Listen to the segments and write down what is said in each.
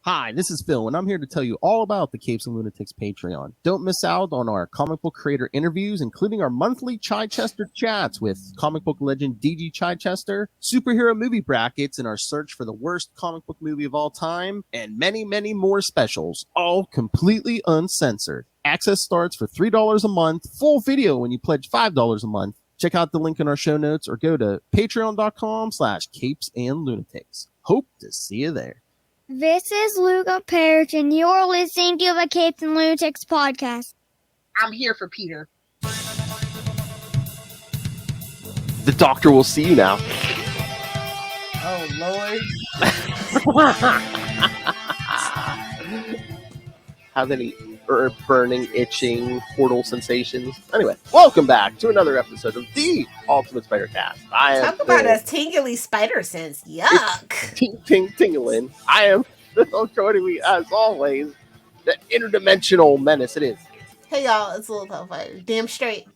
Hi, this is Phil, and I'm here to tell you all about the Capes and Lunatics Patreon. Don't miss out on our comic book creator interviews, including our monthly Chichester chats with comic book legend DG Chichester, superhero movie brackets in our search for the worst comic book movie of all time, and many, many more specials, all completely uncensored. Access starts for $3 a month, full video when you pledge $5 a month. Check out the link in our show notes or go to patreon.com/capesandlunatics. Hope to see you there. This is Luca Perich, and you're listening to the Capes and Lunatics podcast. I'm here for Peter. The doctor will see you now. Oh, Lord. Have any burning, itching, portal sensations? Anyway, welcome back to another episode of the Ultimate Spider Cast. Talk about a tingly spider sense. Yuck. Tingling. I am Phil, joining me as always, the interdimensional menace it is. Hey, y'all. It's Lilith Hellfire. Damn straight.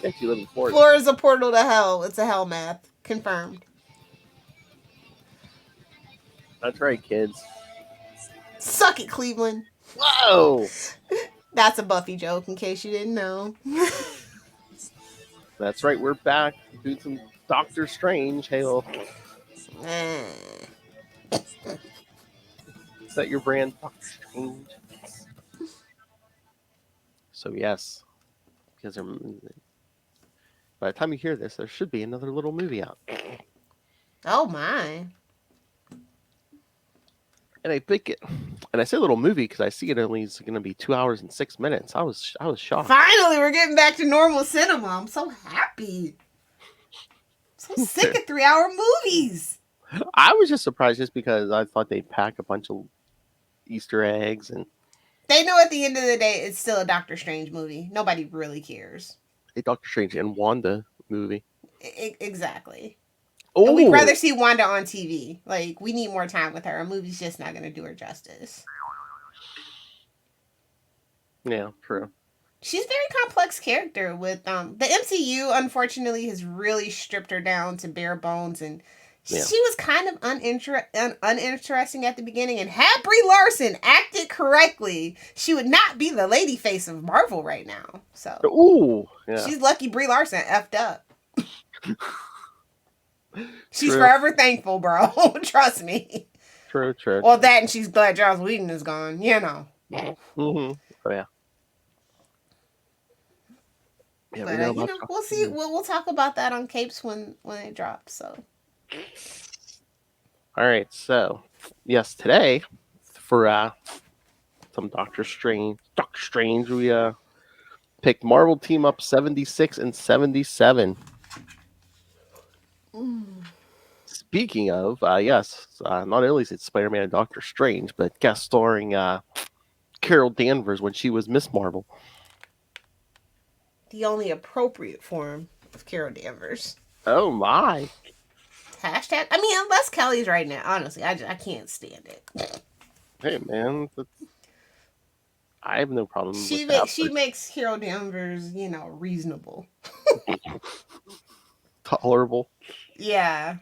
Thank you, living forward. Floor is a portal to hell. It's a hell math. Confirmed. That's right, kids. Suck it, Cleveland. Whoa! That's a Buffy joke, in case you didn't know. That's right, we're back doing some Doctor Strange. Hail. Is that your brand, Doctor Strange? So yes, because by the time you hear this, there should be another little movie out. Oh, my. And I think it, and I say little movie because I see it only is going to be 2 hours and 6 minutes. I was shocked. Finally, we're getting back to normal cinema. I'm so happy. I'm so sick of 3-hour movies. I was just surprised just because I thought they'd pack a bunch of Easter eggs and. They know at the end of the day, it's still a Doctor Strange movie. Nobody really cares. A Doctor Strange and Wanda movie. Exactly. Oh, And we'd rather see Wanda on TV. Like, we need more time with her. A movie's just not going to do her justice. Yeah, true. She's a very complex character with the MCU, unfortunately, has really stripped her down to bare bones, and she was kind of uninteresting at the beginning, and had Brie Larson acted correctly, she would not be the lady face of Marvel right now. So, ooh, yeah. She's lucky Brie Larson effed up. She's forever thankful, bro. Trust me. True. Well, that and she's glad Joss Whedon is gone. You know. Mm-hmm. Oh yeah. Yeah, but we'll see. We'll talk about that on Capes when it drops. So. All right. So, yes, today for some Doctor Strange, we picked Marvel Team Up 76 and 77. Speaking of, yes, not only is it Spider-Man and Doctor Strange, but guest starring Carol Danvers when she was Miss Marvel. The only appropriate form of Carol Danvers. Oh my! Hashtag. I mean, unless Kelly's right now, honestly, I can't stand it. Hey man, I have no problem. She makes Carol Danvers, reasonable, tolerable. Yeah.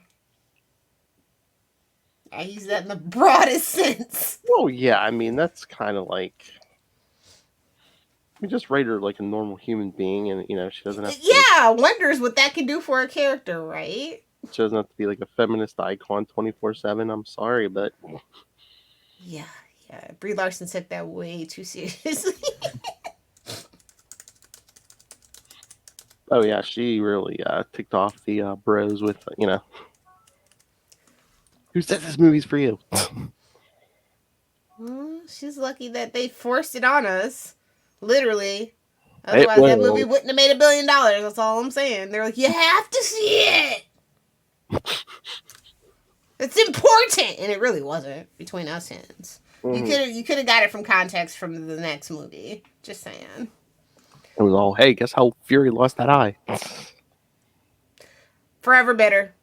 I use that in the broadest sense. Well, yeah, I mean, that's kind of like... We just write her like a normal human being, and, she doesn't have to... Yeah, wonders what that can do for a character, right? She doesn't have to be like a feminist icon 24/7, I'm sorry, but... Yeah. Brie Larson took that way too seriously. Oh, yeah, she really ticked off the bros with, who said this movie's for you? She's lucky that they forced it on us. Literally. Otherwise, that movie wouldn't have made $1 billion. That's all I'm saying. They're like, you have to see it. It's important. And it really wasn't between us hands. Mm-hmm. You could have got it from context from the next movie. Just saying. It was all, hey, guess how Fury lost that eye? Forever bitter.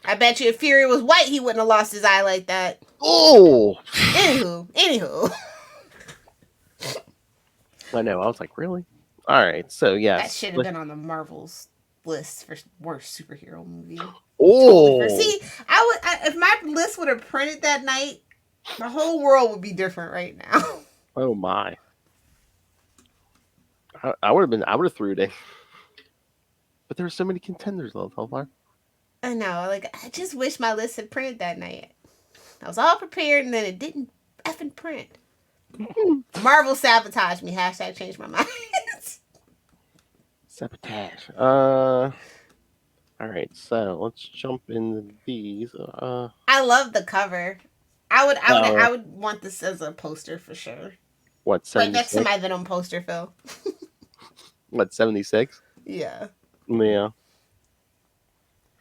I bet you if Fury was white, he wouldn't have lost his eye like that. Oh! Anywho. I know. I was like, really? All right. So, yes. That should have been on the Marvel's list for worst superhero movie. Oh! See, if my list would have printed that night, The whole world would be different right now. Oh my! I would have threw it in. But there are so many contenders, though, Hellfire. I know. Like, I just wish my list had printed that night. I was all prepared, and then it didn't effing print. Marvel sabotaged me. Hashtag change my mind. Sabotage. All right, so let's jump into these. I love the cover. I would want this as a poster for sure. What, Right next to 76? my Venom poster, Phil. What, 76? Yeah. Yeah.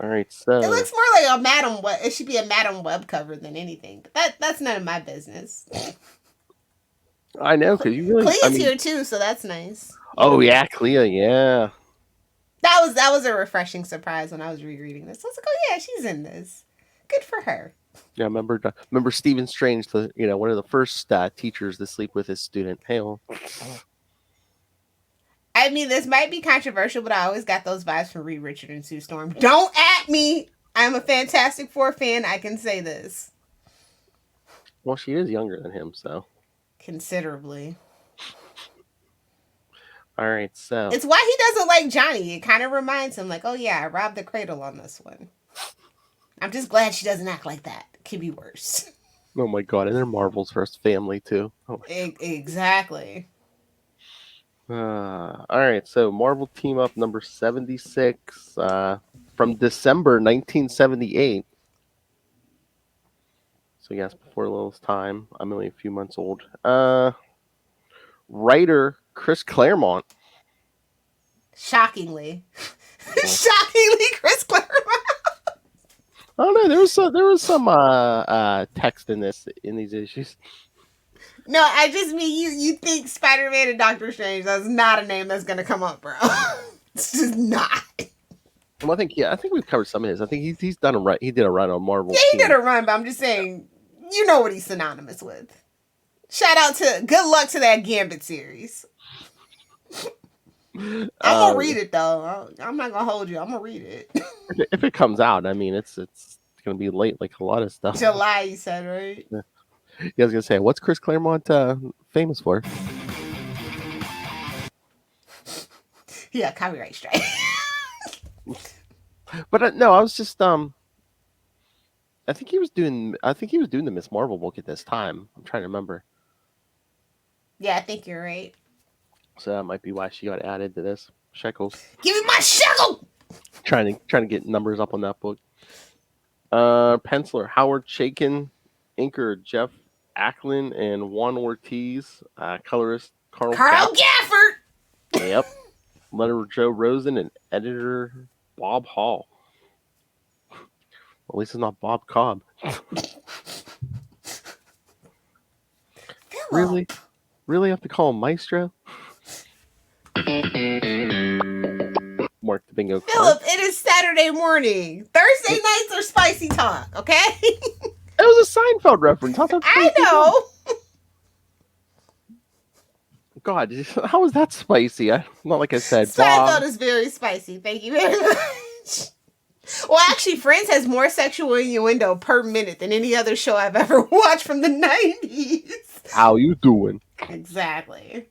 All right, so It looks more like a Madam Web. It should be a Madam Web cover than anything. But that's none of my business. I know because you really. Cleo's here too, so that's nice. Oh yeah, Cleo. Yeah. That was a refreshing surprise when I was rereading this. I was like, oh yeah, she's in this. Good for her. Yeah, remember Stephen Strange, one of the first teachers to sleep with his student. Hey, I mean, this might be controversial, but I always got those vibes from Reed Richards and Sue Storm. Don't at me. I'm a Fantastic Four fan. I can say this. well, she is younger than him, so. Considerably. All right, so. It's why he doesn't like Johnny. It kind of reminds him, like, oh yeah, I robbed the cradle on this one. I'm just glad she doesn't act like that. Could be worse. Oh my god, and they're Marvel's first family too. Oh Exactly. all right, so Marvel Team Up number 76 from December 1978. So yes, before Lilith's time. I'm only a few months old. Writer Chris Claremont. Shockingly. Shockingly, Chris Claremont. I don't know. There was some text in these issues. No, I just mean you think Spider-Man and Doctor Strange. That's not a name that's gonna come up, bro. It's just not. Well, I think we've covered some of his. I think he's done a run. He did a run on Marvel. Yeah, he did a run, but I'm just saying, you know what he's synonymous with. Shout out good luck to that Gambit series. I'm gonna read it though. I'm not gonna hold you. I'm gonna read it. If it comes out, I mean, it's gonna be late, like a lot of stuff. July, you said, right? Yeah, I was gonna say, what's Chris Claremont famous for? Yeah, copyright strike. But no, I was just I think he was doing the Miss Marvel book at this time. I'm trying to remember. Yeah, I think you're right. So that might be why she got added to this. Shekels. Give me my shekel! Trying to get numbers up on that book. Penciler Howard Chaykin, inker Jeff Acklin and Juan Ortiz, colorist Carl Gafford. Yep. Letterer Joe Rosen and editor Bob Hall. Well, at least it's not Bob Cobb. Really have to call him Maestro? Mark the bingo card. Philip, it is Saturday morning. Thursday nights are spicy talk, okay? It was a Seinfeld reference. I know. God, how was that spicy? Not like I said. Seinfeld is very spicy. Thank you very much. Well, actually, Friends has more sexual innuendo per minute than any other show I've ever watched from the 90s. How you doing? Exactly.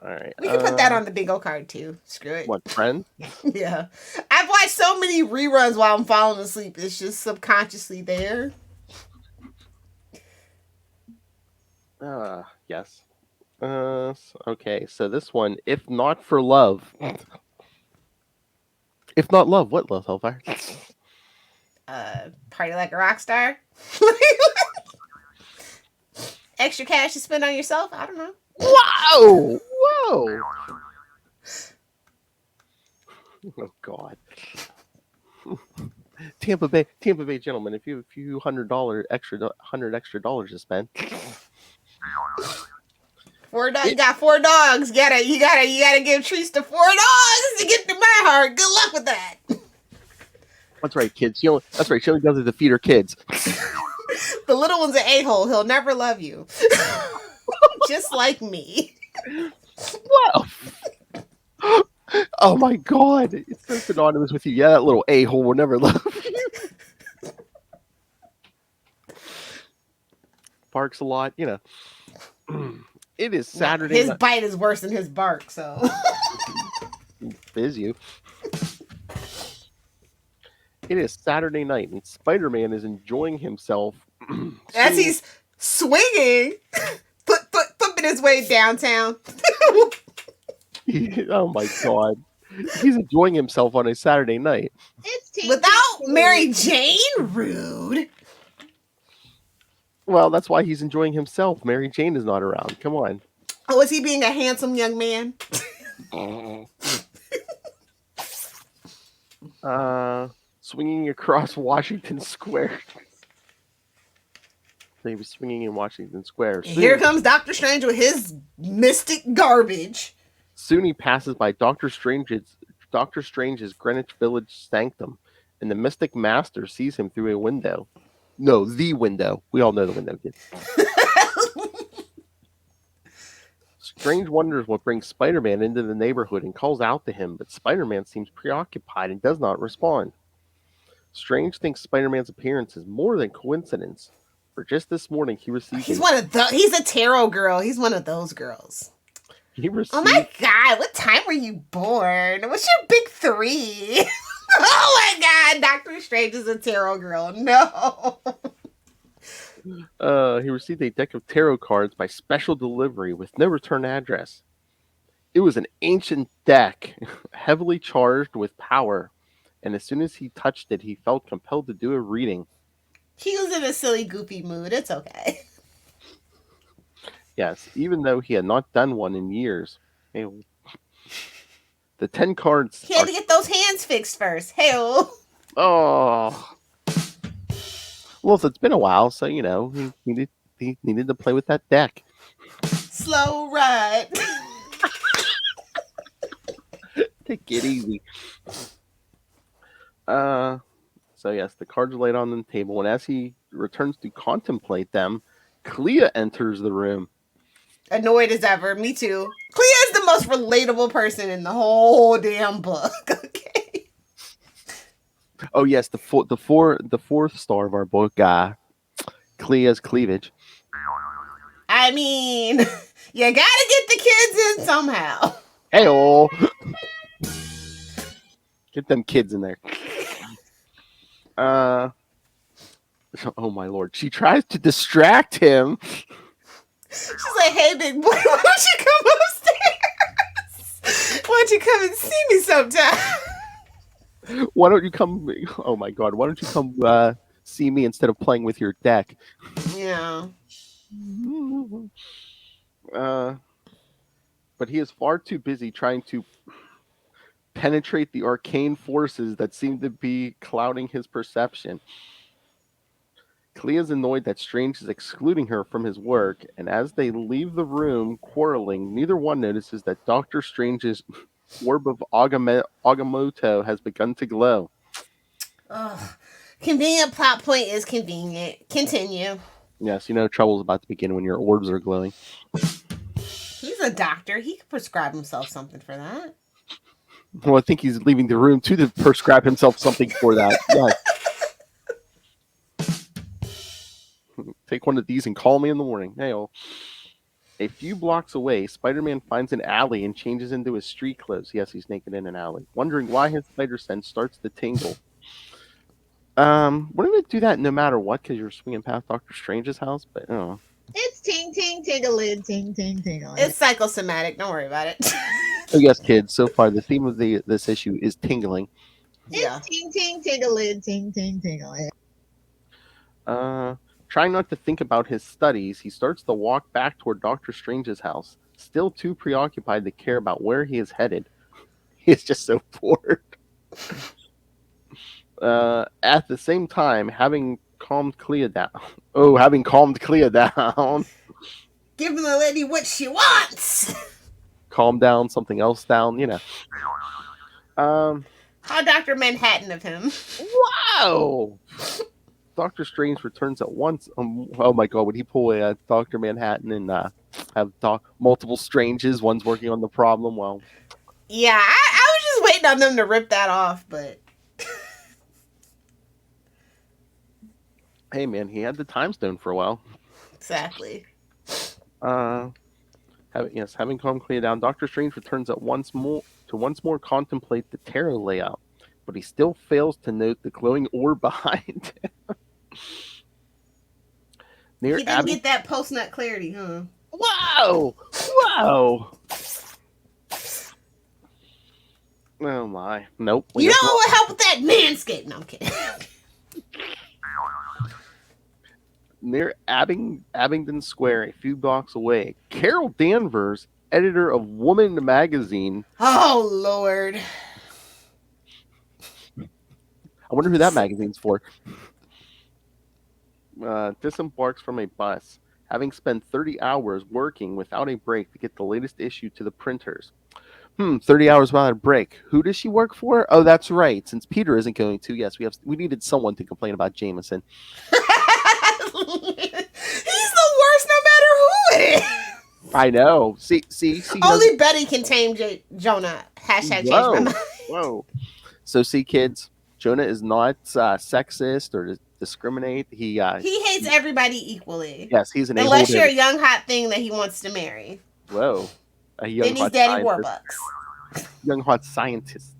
All right. We can put that on the bingo card, too. Screw it. What, Friends? Yeah. I've watched so many reruns while I'm falling asleep. It's just subconsciously there. Yes. Okay, so this one, If Not for Love. If not love, what love, Hellfire? Party like a rock star? Extra cash to spend on yourself? I don't know. Whoa! Oh God. Tampa Bay gentlemen, if you $100 extra to spend. You got 4 dogs. You gotta give treats to 4 dogs to get to my heart. Good luck with that. That's right, kids. She only does it to feed her kids. The little one's an a-hole. He'll never love you. Just like me. Wow. Oh my God. It's so synonymous with you. Yeah, that little a-hole will never love you. barks a lot. You know, it is Saturday. His bite is worse than his bark, so. Is you. It is Saturday night, and Spider-Man is enjoying himself as he's swinging, flipping his way downtown. Oh my god. He's enjoying himself on a Saturday night. Without Mary Jane? Rude. Well, that's why he's enjoying himself. Mary Jane is not around. Come on. Oh, is he being a handsome young man? Swinging across Washington Square. So he was swinging in Washington Square. Here comes Doctor Strange with his mystic garbage. Soon he passes by Doctor Strange's Greenwich Village sanctum, and the Mystic Master sees him through a window. No, the window. We all know the window, kids. Strange wonders what brings Spider-Man into the neighborhood and calls out to him, but Spider-Man seems preoccupied and does not respond. Strange thinks Spider-Man's appearance is more than coincidence, for just this morning he received... He's a tarot girl. He's one of those girls. Oh my god, what time were you born? What's your big 3? Oh my god, Doctor Strange is a tarot girl. No. He received a deck of tarot cards by special delivery with no return address. It was an ancient deck, heavily charged with power, and as soon as he touched it, he felt compelled to do a reading. He was in a silly, goofy mood. It's okay. Yes, even though he had not done one in years. Hey, the 10 cards... He had to get those hands fixed first. Hey-oh. Oh. Well, it's been a while, so, you know, he needed to play with that deck. Slow ride. Take it easy. So yes, the cards are laid on the table, and as he returns to contemplate them, Cleo enters the room. Annoyed as ever. Me too. Cleo is the most relatable person in the whole damn book. Okay. Oh yes, the fourth star of our book, Cleo's cleavage. I mean, you gotta get the kids in somehow. Hey-oh. Get them kids in there. Oh my lord. She tries to distract him. She's like, hey, big boy, why don't you come upstairs? Why don't you come and see me sometime? Why don't you come... Oh my god. Why don't you come see me instead of playing with your deck? Yeah. But he is far too busy trying to penetrate the arcane forces that seem to be clouding his perception. Cleo's annoyed that Strange is excluding her from his work, and as they leave the room quarreling, neither one notices that Doctor Strange's orb of Agamotto has begun to glow. Ugh. Convenient plot point is convenient. Continue. Yes, you know trouble's about to begin when your orbs are glowing. He's a doctor. He could prescribe himself something for that. Well, I think he's leaving the room to prescribe himself something for that. Yes. Take one of these and call me in the morning. Hey-oh. A few blocks away, Spider-Man finds an alley and changes into his street clothes. Yes, he's naked in an alley. Wondering why his spider sense starts to tingle. Wouldn't it do that no matter what because you're swinging past Doctor Strange's house? But, oh. It's ting, ting, tingle-lid, ting, ting, tingle. It's psychosomatic. Don't worry about it. Oh, yes, kids. So far, the theme of this issue is tingling. Yeah. It's ting, ting, tingle-lid, ting, ting, tingle. Trying not to think about his studies, he starts to walk back toward Doctor Strange's house, still too preoccupied to care about where he is headed. He is just so bored. At the same time, having calmed Cleo down. Giving the lady what she wants. Calm down, something else down, you know. How Dr. Manhattan of him. Wow! Doctor Strange returns at once. Oh my god, would he pull a Dr. Manhattan and have multiple Stranges? One's working on the problem. Well, yeah, I was just waiting on them to rip that off, but hey man, he had the time stone for a while. Exactly. Having calmed Cleo down, Doctor Strange returns to once more contemplate the tarot layout, but he still fails to note the glowing orb behind him. He didn't get that post-nut clarity, huh? Whoa! Oh my! Nope. You know what would help with that manscape? No, I'm kidding. Near Abingdon Square, a few blocks away, Carol Danvers, editor of Woman magazine. Oh Lord! I wonder who that magazine's for. Disembarks from a bus, having spent 30 hours working without a break to get the latest issue to the printers. 30 hours without a break. Who does she work for? Oh, that's right. Since Peter isn't going to, yes, we needed someone to complain about Jameson. He's the worst, no matter who it is. I know. See. Only Betty can tame Jonah. Hashtag change my mind. Whoa. So, see, kids, Jonah is not sexist or discriminate. He hates everybody equally. Yes, he's an unless you're a young hot thing that he wants to marry. Whoa. A young then he's Daddy Warbucks. Young hot scientist.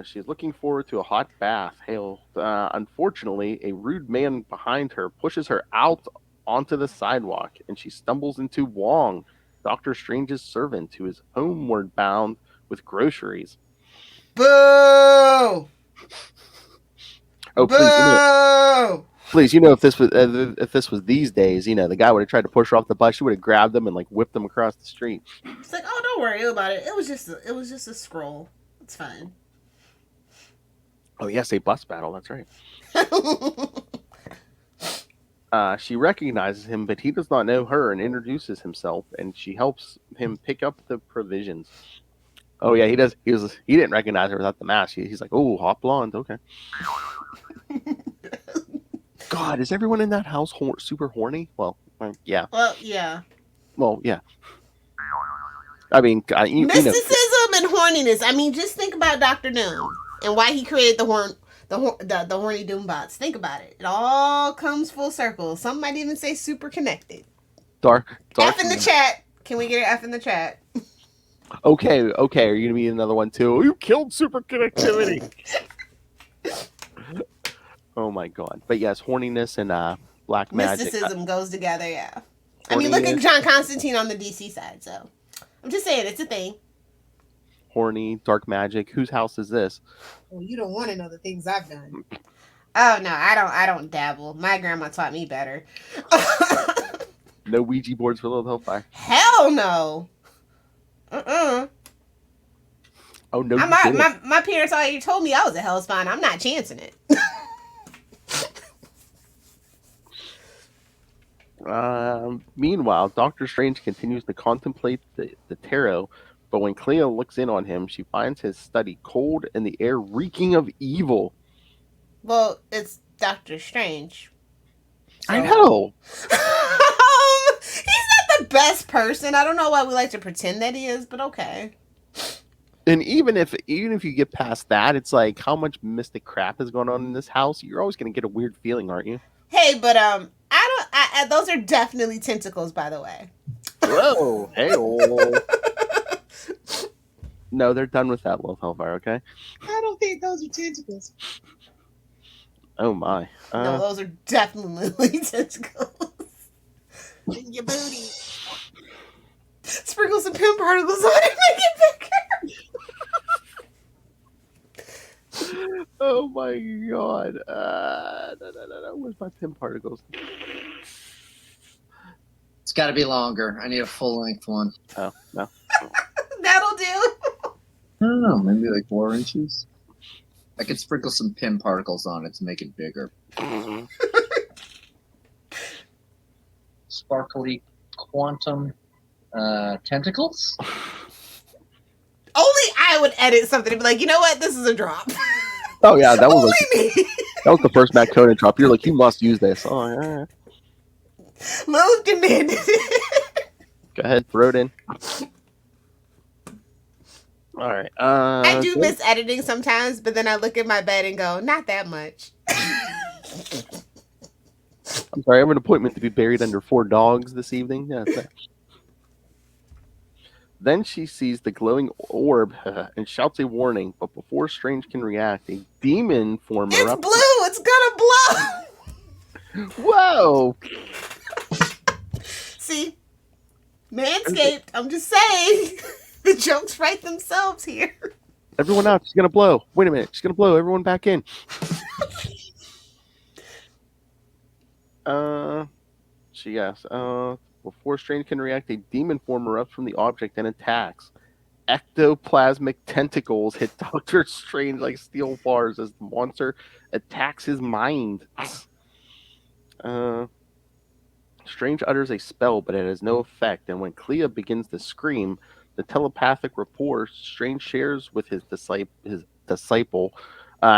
She's looking forward to a hot bath. Unfortunately, a rude man behind her pushes her out onto the sidewalk, and she stumbles into Wong, Doctor Strange's servant, who is homeward bound with groceries. Boo! Oh, Boo! Please, if this was these days, the guy would have tried to push her off the bus. She would have grabbed him and whipped him across the street. It's like, oh, don't worry about it. It was just a scroll. It's fine. Oh yes, a bus battle. That's right. She recognizes him, but he does not know her and introduces himself, and she helps him pick up the provisions. Oh yeah, he does. He didn't recognize her without the mask. He's like, oh, hot blonde. Okay. God, is everyone in that house super horny? Well, yeah. Well, yeah. Well, yeah. I mean, mysticism and horniness. I mean, just think about Dr. Doom and why he created the horny Doom bots. Think about it. It all comes full circle. Some might even say super connected. Dark F in the chat. Can we get an F in the chat? Okay. Are you gonna be another one too? You killed super connectivity. Oh my god! But yes, horniness and black magic. Mysticism goes together. Yeah. I mean, look at John Constantine on the DC side. So I'm just saying, it's a thing. Horny, dark magic. Whose house is this? Well, you don't want to know the things I've done. Oh no, I don't dabble. My grandma taught me better. No Ouija boards for Little Hellfire. Hell no. Oh no. My parents already told me I was a hellspawn. I'm not chancing it. Meanwhile, Doctor Strange continues to contemplate the tarot, but when Cleo looks in on him, she finds his study cold and the air reeking of evil. Well, it's Doctor Strange. So. I know. He's not the best person. I don't know why we like to pretend that he is, but okay. And even if you get past that, it's like how much mystic crap is going on in this house. You're always going to get a weird feeling, aren't you? Hey, but those are definitely tentacles, by the way. Whoa, hey. No, they're done with that, Little Hellfire. Okay. I don't think those are tentacles. Oh my. No, those are definitely tentacles. In your booty. Sprinkle some pin particles on it, make it bigger. Oh my god. No. Where's my pin particles? It's got to be longer. I need a full-length one. Oh, no. That'll do. I don't know. Maybe like 4 inches. I could sprinkle some pin particles on it to make it bigger. Sparkly quantum tentacles? Only I would edit something and be like, you know what? This is a drop. Oh, yeah. That was me. That was the first Matt Conan drop. You're like, you must use this. Oh, yeah. Lilith demanded. Go ahead. Throw it in. All right. I do miss editing sometimes, but then I look at my bed and go, not that much. I'm sorry. I have an appointment to be buried under 4 dogs this evening. Yeah, Then she sees the glowing orb and shouts a warning, but before Strange can react, a demon form It's erupts. blue! It's gonna blow! Whoa! See? Manscaped. I'm just saying. The jokes write themselves here. Everyone out. She's going to blow. Wait a minute. She's going to blow. Everyone back in. Before Strange can react, a demon form erupts from the object and attacks. Ectoplasmic tentacles hit Doctor Strange like steel bars as the monster attacks his mind. Strange utters a spell, but it has no effect, and when Cleo begins to scream, the telepathic rapport Strange shares with his disciple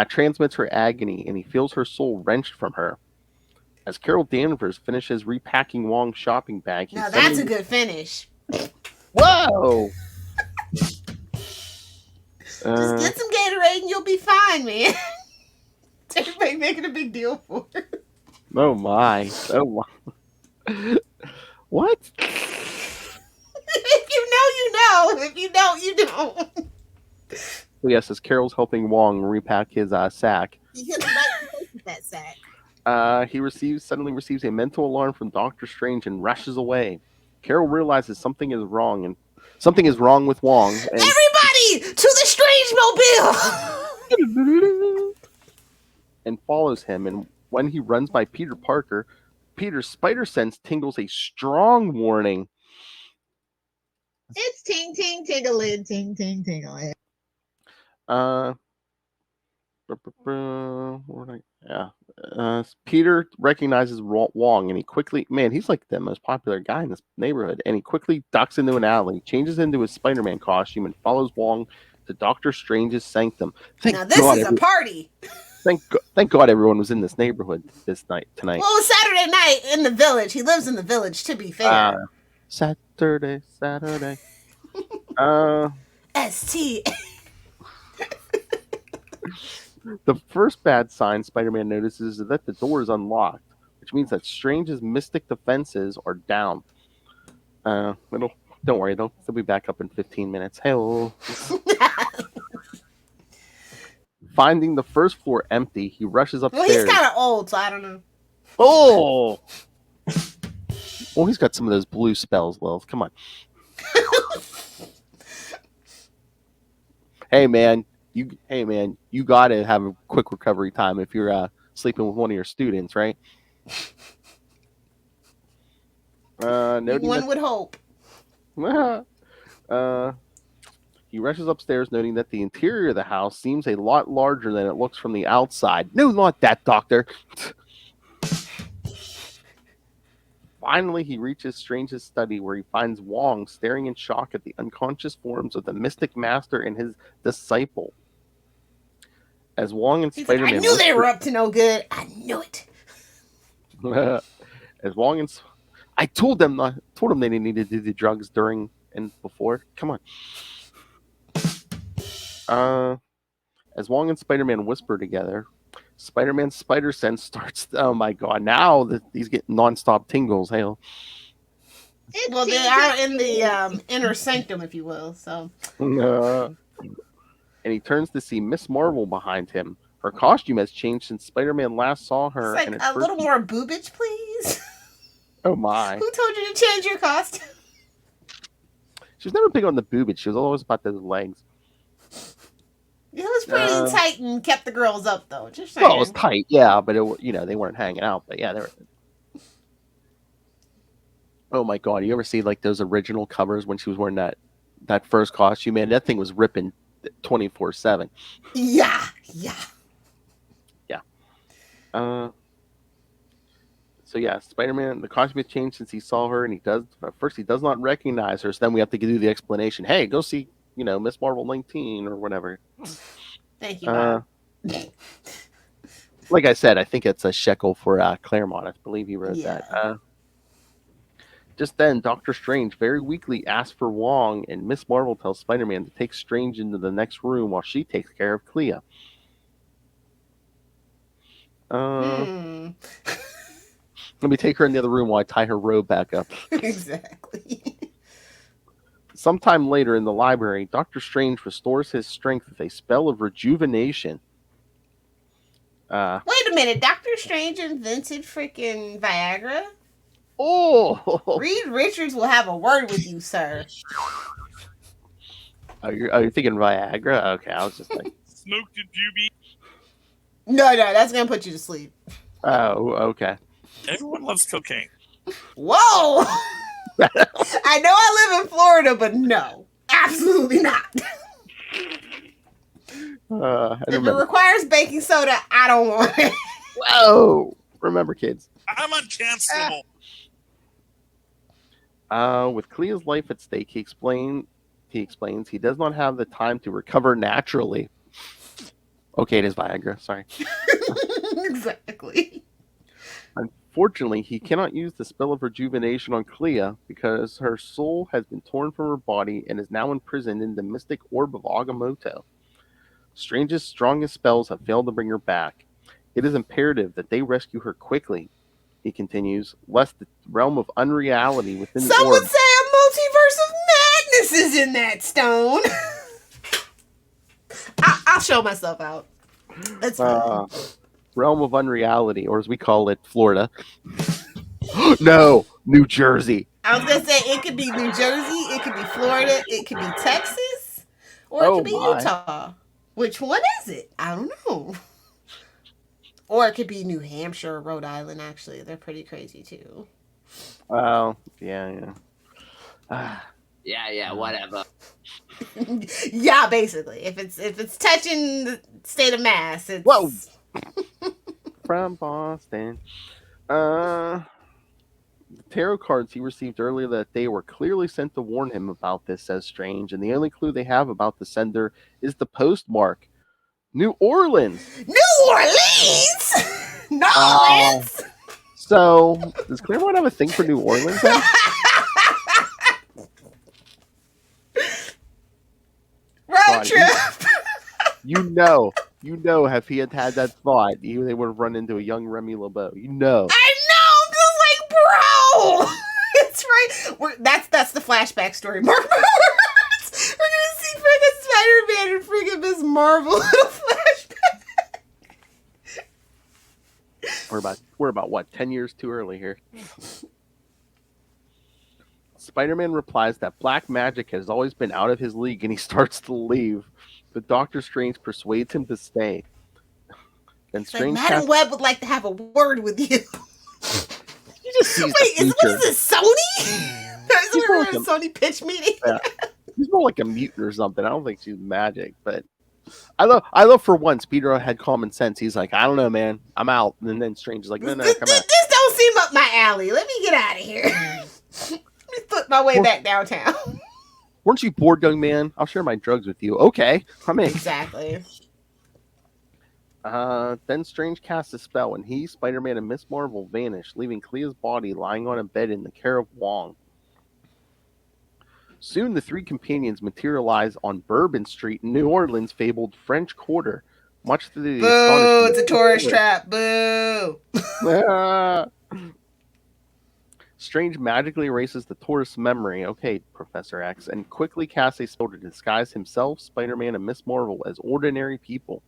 transmits her agony, and he feels her soul wrenched from her. As Carol Danvers finishes repacking Wong's shopping bag, now that's a good finish. Whoa! Just get some Gatorade and you'll be fine, man. Everybody making a big deal for it. Oh my. What? If you know, you know. If you don't, you don't. So yes, as Carol's helping Wong repack his sack. You could have that sack. He suddenly receives a mental alarm from Doctor Strange and rushes away. Carol realizes something is wrong with Wong. And Everybody to the Strange Mobile! and follows him. And when he runs by Peter Parker, Peter's spider sense tingles a strong warning. It's ting ting tingling, ting ting tingling. Peter recognizes Wong, and he quickly, he's like the most popular guy in this neighborhood, and he quickly ducks into an alley, changes into his Spider-Man costume, and follows Wong to Doctor Strange's sanctum. Now this is a party. Thank God everyone was in this neighborhood tonight. Well, it was Saturday night in the village. He lives in the village, to be fair. Saturday. ST. The first bad sign Spider-Man notices is that the door is unlocked, which means that Strange's mystic defenses are down. Don't worry, they'll be back up in 15 minutes. Hello. Finding the first floor empty, he rushes upstairs. Well, he's kind of old, so I don't know. Oh! Well, he's got some of those blue spells, Lilith. Come on. Hey, man, you got to have a quick recovery time if you're sleeping with one of your students, right? One would hope. He rushes upstairs, noting that the interior of the house seems a lot larger than it looks from the outside. No, not that, Doctor. Finally, he reaches Strange's study, where he finds Wong staring in shock at the unconscious forms of the Mystic Master and his disciple. As Wong and Spider-Man, I knew they were up to no good. I knew it. As Wong and I told them they didn't need to do the drugs during and before. Come on. As Wong and Spider-Man whisper together, Spider-Man's spider sense starts. Oh my God! Now that he's getting nonstop tingles. Hell. Well, they are in the inner sanctum, if you will. So. And he turns to see Miss Marvel behind him. Her costume has changed since Spider-Man last saw her. It's like a little more boobage, please. Oh my! Who told you to change your costume? She was never big on the boobage. She was always about those legs. It was pretty tight and kept the girls up, though. Just saying. Well, it was tight, yeah, but they weren't hanging out. But yeah, they were. Oh my God! You ever see like those original covers when she was wearing that first costume? Man, that thing was ripping 24/7. Yeah. So yeah, Spider-Man, the costume has changed since he saw her, and he does not recognize her. So then we have to do the explanation. Hey, go see, Miss Marvel 19 or whatever. Thank you, Bob. Like I said, I think it's a shekel for Claremont. I believe he wrote that. Just then, Doctor Strange very weakly asks for Wong, and Miss Marvel tells Spider-Man to take Strange into the next room while she takes care of Cleo. Hmm. Let me take her in the other room while I tie her robe back up. Exactly. Sometime later in the library, Doctor Strange restores his strength with a spell of rejuvenation. Wait a minute. Doctor Strange invented freaking Viagra? Oh! Reed Richards will have a word with you, sir. Are you thinking Viagra? Okay, I was just like... Smoke the doobie. No, that's going to put you to sleep. Oh, okay. Everyone loves cocaine. Whoa! I know I live in Florida, but no. Absolutely not. If it requires baking soda, I don't want it. Whoa! Remember, kids. I'm uncancelable. With Cleo's life at stake, he explains he does not have the time to recover naturally. Okay, it is Viagra. Sorry. Exactly. Unfortunately, he cannot use the spell of rejuvenation on Cleo because her soul has been torn from her body and is now imprisoned in the mystic orb of Agamotto. Strange's strongest spells have failed to bring her back. It is imperative that they rescue her quickly, he continues, lest the realm of unreality within the Some orb... would say a multiverse of madness is in that stone. I'll show myself out. That's fine. Realm of unreality, or as we call it, Florida. No, New Jersey. I was gonna say it could be New Jersey, it could be Florida, it could be Texas, or it could be Utah. Which one is it? I don't know. Or it could be New Hampshire or Rhode Island. Actually, they're pretty crazy too. Oh, yeah. Yeah, whatever. Yeah, basically, if it's touching the state of Mass, it's... Whoa. From Boston. The tarot cards he received earlier that day were clearly sent to warn him about this, says Strange, and the only clue they have about the sender is the postmark. New Orleans! New Orleans! New Orleans! So, does Claremont have a thing for New Orleans then? Road trip! You know, if he had that thought, they would have run into a young Remy LeBeau. You know. I know! I'm just like, bro! It's right. That's the flashback story. Mark my words! We're gonna see freaking Spider-Man and freaking Miss Marvel in a flashback. We're about what, 10 years too early here. Spider-Man replies that black magic has always been out of his league and he starts to leave. But Doctor Strange persuades him to stay. Then Strange Madam Web would like to have a word with you. He just sees what is this, Sony? Is it a Sony pitch meeting? Yeah. He's more like a mutant or something. I don't think she's magic, but I love for once Peter had common sense. He's like, I don't know, man, I'm out. And then Strange is like, no, come out. This don't seem up my alley. Let me get out of here. Let me flip my way back downtown. Weren't you bored, young man? I'll share my drugs with you. Okay, come in. Exactly. Then Strange casts a spell, and he, Spider-Man, and Miss Marvel vanish, leaving Cleo's body lying on a bed in the care of Wong. Soon the three companions materialize on Bourbon Street in New Orleans' fabled French Quarter. Much to the Boo! It's a tourist trap. Boo! Strange magically erases the tourist's memory, okay, Professor X, and quickly casts a spell to disguise himself, Spider-Man, and Miss Marvel as ordinary people.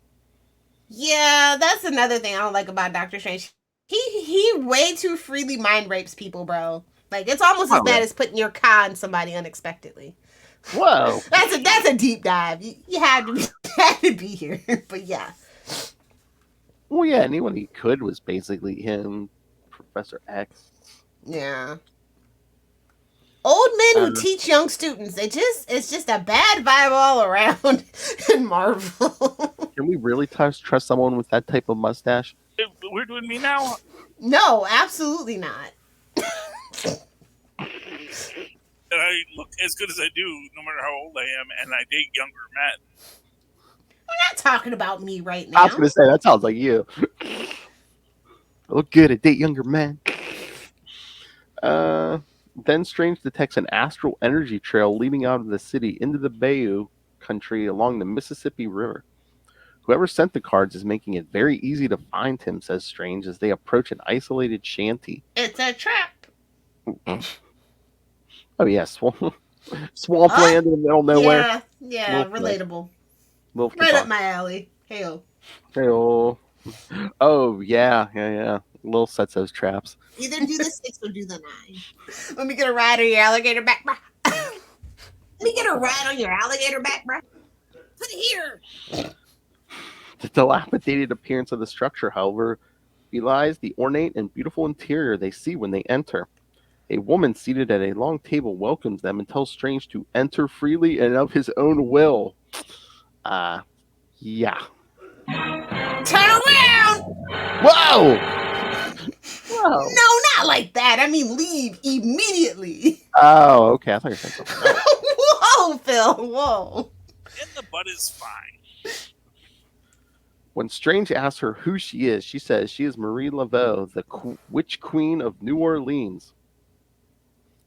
Yeah, that's another thing I don't like about Doctor Strange. He way too freely mind rapes people, bro. Like, it's almost as bad as putting your con somebody unexpectedly. Whoa. That's a deep dive. You had to be here. But yeah. Well, yeah, anyone he could was basically him, Professor X. Yeah. Old men who teach young students. It's just a bad vibe all around in Marvel. Can we really trust someone with that type of mustache? We're doing me now? No, absolutely not. And I look as good as I do, no matter how old I am, and I date younger men. We're not talking about me right now. I was going to say, that sounds like you. I look good at date younger men. Then Strange detects an astral energy trail leading out of the city into the Bayou country along the Mississippi River. Whoever sent the cards is making it very easy to find him, says Strange, as they approach an isolated shanty. It's a trap. Oh, yes. Swampland in the middle of nowhere. Yeah, Little relatable. Little Right up my alley. Hey-o. Oh, yeah. Lil sets those traps. Either do the 6 or do the 9. Let me get a ride on your alligator back, bro. Let me get a ride on your alligator back, bro. Put it here. The dilapidated appearance of the structure, however, belies the ornate and beautiful interior they see when they enter. A woman seated at a long table welcomes them and tells Strange to enter freely and of his own will. Yeah. Turn around! Whoa! Whoa! No, not like that. I mean, leave immediately. Oh, okay. I thought you said something else. Whoa, Phil. Whoa. In the butt is fine. When Strange asks her who she is, she says she is Marie Laveau, the Witch Queen of New Orleans.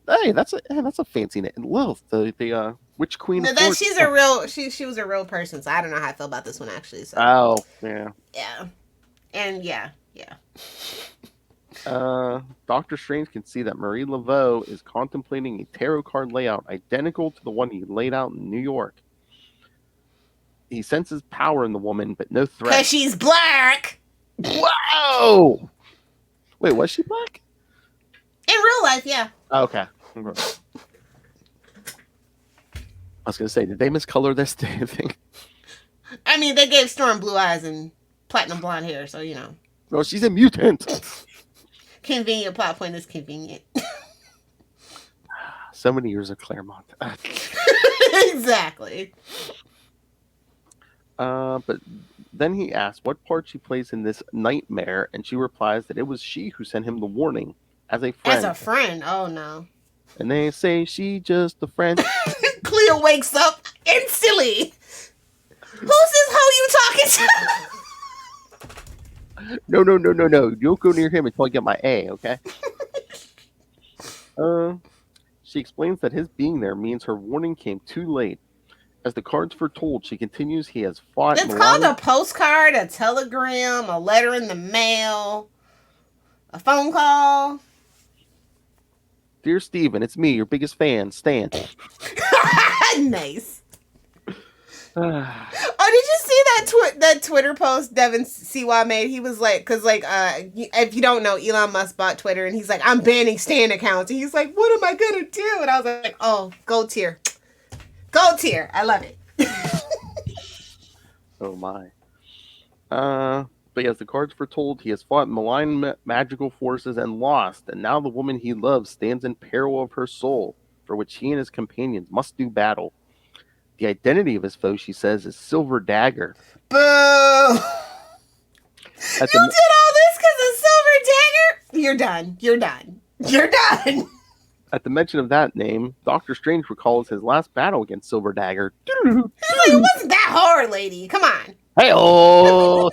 Hey, that's a fancy name. Lilith, the Witch Queen. No, of that she's a real. She was a real person. So I don't know how I feel about this one actually. So. Oh, yeah. Yeah, and yeah. Dr. Strange can see that Marie Laveau is contemplating a tarot card layout identical to the one he laid out in New York. He senses power in the woman, but no threat. Because she's black. Whoa! Wait, was she black? In real life, yeah. Oh, okay. I was going to say, did they miscolor this thing? I mean, they gave Storm blue eyes and platinum blonde hair, so you know. No, she's a mutant. Convenient plot point is convenient. So many years of Claremont. Exactly. But then he asks what part she plays in this nightmare, and she replies that it was she who sent him the warning as a friend. As a friend, oh no. And they say she just a friend. Cleo wakes up instantly. Who's this hoe you talking to? No. You don't go near him until I get my A, okay? She explains that his being there means her warning came too late. As the cards foretold, she continues, he has fought. It's called a postcard, a telegram, a letter in the mail, a phone call. Dear Steven, it's me, your biggest fan, Stan. Nice. Oh, did you see that Twitter post Devin Siwa made? He was like, because if you don't know, Elon Musk bought Twitter, and he's like, I'm banning Stan accounts. And he's like, what am I gonna do? And I was like, oh, gold tier. Gold tier. I love it. Oh my. But as the cards foretold, he has fought malign magical forces and lost, and now the woman he loves stands in peril of her soul, for which he and his companions must do battle. The identity of his foe, she says, is Silver Dagger. Boo! You did all this because of Silver Dagger? You're done. At the mention of that name, Doctor Strange recalls his last battle against Silver Dagger. He's like, it wasn't that hard, lady. Come on. Hey-oh!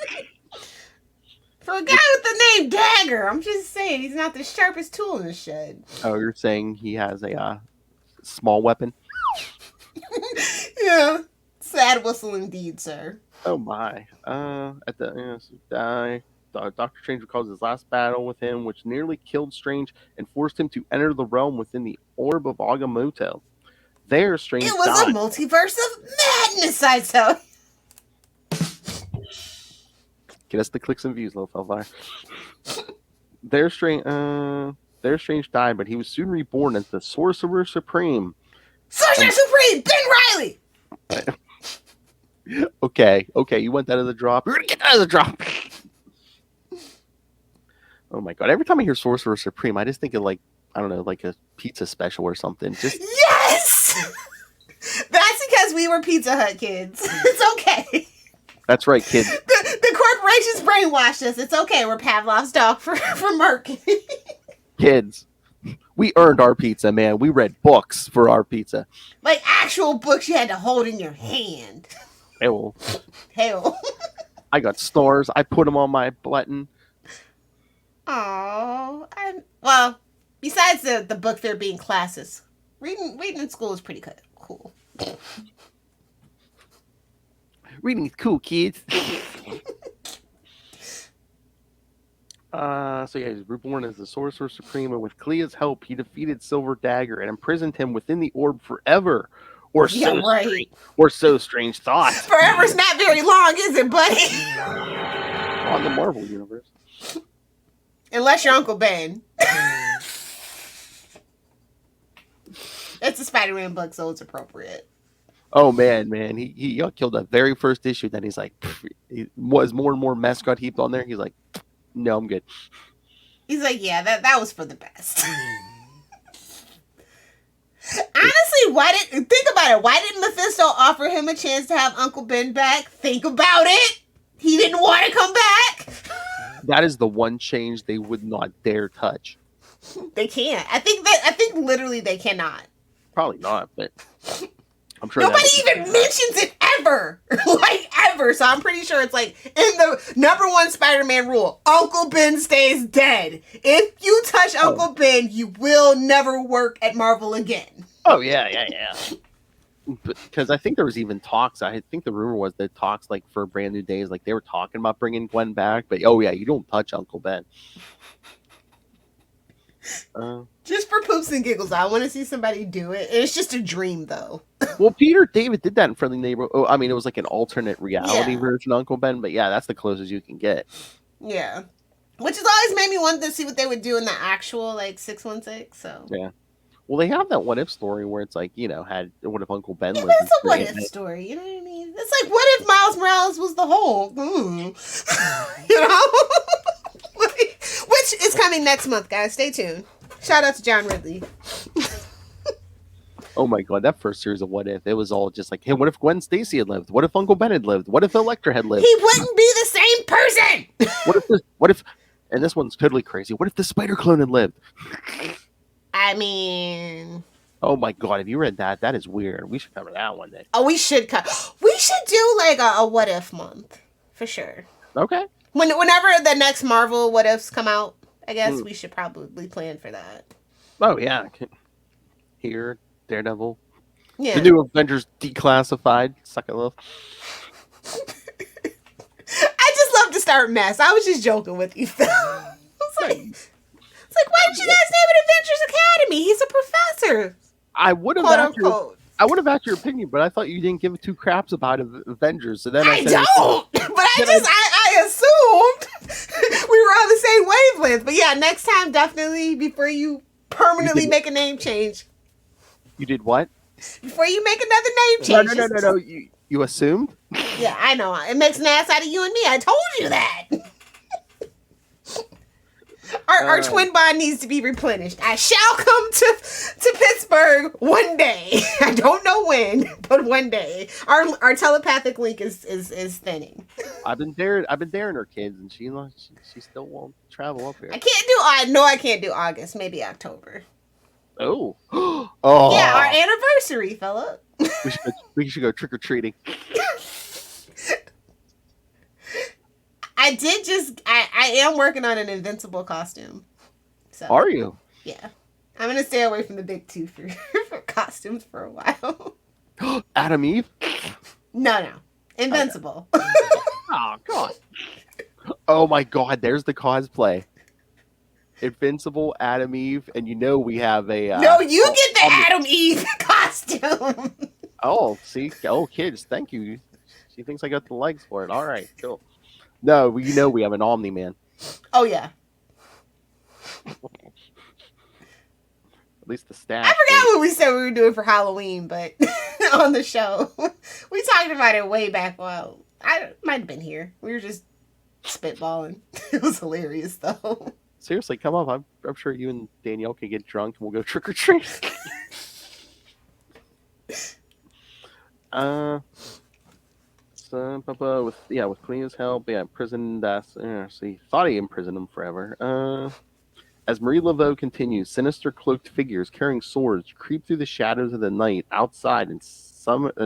For a guy with the name Dagger, I'm just saying he's not the sharpest tool in the shed. Oh, you're saying he has a small weapon? Yeah. Sad whistle indeed, sir. Oh my. Doctor Strange recalls his last battle with him, which nearly killed Strange and forced him to enter the realm within the Orb of Agamotto. There, Strange It was died. a multiverse of madness, I tell you. Get us the clicks and views, little fella. There, Strange died, but he was soon reborn as the Sorcerer Supreme. Sorcerer Supreme, Ben Riley. Okay, you want that as a drop? We're gonna get that as a drop. Oh my god! Every time I hear Sorcerer Supreme, I just think of like a pizza special or something. Just yes. That's because we were Pizza Hut kids. It's okay. That's right, kids. The corporations brainwashed us. It's okay. We're Pavlov's dog for marketing. Kids, we earned our pizza, man. We read books for our pizza. Like actual books you had to hold in your hand. Hell. I got stars. I put them on my button. Oh, well, Besides the book fair being classes, reading in school is pretty cool. Reading is cool, kids. So yeah, he's reborn as the Sorcerer Supreme, and with Cleo's help, he defeated Silver Dagger and imprisoned him within the orb forever. Or so Strange thought. Forever's not very long, is it, buddy? On the Marvel universe. Unless you're Uncle Ben. It's a Spider-Man book, so it's appropriate. Oh man, he got killed that very first issue. Then he's like, he was more and more mess got heaped on there. He's like, no, I'm good. He's like, yeah, that was for the best. Honestly, think about it? Why didn't Mephisto offer him a chance to have Uncle Ben back? Think about it. He didn't want to come back. That is the one change they would not dare touch. They can't. I think literally they cannot. Probably not, but I'm sure nobody even mentions it ever. Like ever. So I'm pretty sure it's like in the #1 Spider-Man rule. Uncle Ben stays dead. If you touch Uncle Ben, you will never work at Marvel again. Oh yeah. Because I think there was even talks. I think the rumor was that talks like for Brand New Days, like they were talking about bringing Gwen back, but oh yeah, you don't touch Uncle Ben. Just for poops and giggles, I want to see somebody do it. It's just a dream, though. Well, Peter David did that in Friendly Neighborhood. Oh, I mean, it was like an alternate reality version of Uncle Ben, but yeah, that's the closest you can get. Yeah, which has always made me want to see what they would do in the actual like 616. So yeah. Well, they have that what if story where it's like, what if Uncle Ben lived? It's a what if story, you know what I mean? It's like, what if Miles Morales was the Hulk? You know? Which is coming next month, guys. Stay tuned. Shout out to John Ridley. Oh my god, that first series of What If, it was all just like, hey, what if Gwen Stacy had lived? What if Uncle Ben had lived? What if Elektra had lived? He wouldn't be the same person! What if, and this one's totally crazy, what if the Spider Clone had lived? I mean... Oh my god, have you read that? That is weird. We should cover that one day. Oh, we should do like a What If month. For sure. Okay. Whenever the next Marvel What Ifs come out, I guess we should probably plan for that. Oh, yeah. Here, Daredevil. Yeah. The new Avengers Declassified. Suck it, love. I just love to start mess. I was just joking with you, Phil. It's like, why didn't you guys name it Avengers Academy? He's a professor. I would have asked your opinion, but I thought you didn't give two craps about Avengers. So then I assumed we were on the same wavelength. But yeah, next time, definitely, before you permanently make a name change. You did what? Before you make another name change. No. You assumed? Yeah, I know. It makes an ass out of you and me. I told you that. Our twin bond needs to be replenished. I shall come to Pittsburgh one day. I don't know when, but one day. Our telepathic link is thinning. I've been daring her kids, and she still won't travel up here. I can't do August. Maybe October. Oh. Yeah, our anniversary, fella. We should go trick or treating. I am working on an Invincible costume. So, are you? Yeah. I'm going to stay away from the big two for costumes for a while. Adam Eve? No. Invincible. Okay. Oh, God. Oh, my God. There's the cosplay. Invincible, Adam Eve, and we have a... no, you get the Adam Eve costume. Oh, see? Oh, kids, thank you. She thinks I got the legs for it. All right, cool. No, we have an Omni-Man. Oh, yeah. At least the staff. I forgot what we said we were doing for Halloween, but on the show. We talked about it way back while. I might have been here. We were just spitballing. It was hilarious, though. Seriously, come up. I'm sure you and Danielle can get drunk and we'll go trick-or-treat. With Cleo's help, imprisoned so he thought he imprisoned him forever. As Marie Laveau continues, sinister cloaked figures carrying swords creep through the shadows of the night outside and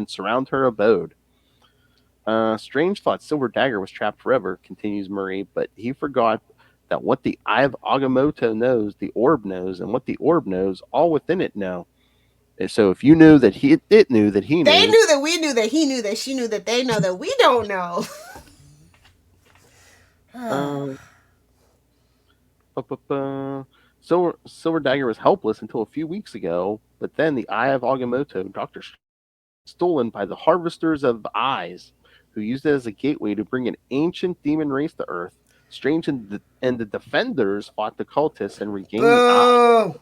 surround her abode. Strange thought Silver Dagger was trapped forever, continues Marie, but he forgot that what the Eye of Agamotto knows, the orb knows, and what the orb knows, all within it know. And so if you knew that it knew that he knew. They knew that we knew that he knew that she knew that they know that we don't know. Silver Dagger was helpless until a few weeks ago, but then the Eye of Agamotto, Dr. stolen by the Harvesters of Eyes, who used it as a gateway to bring an ancient demon race to Earth. Strange and the Defenders fought the cultists and regained the Eye.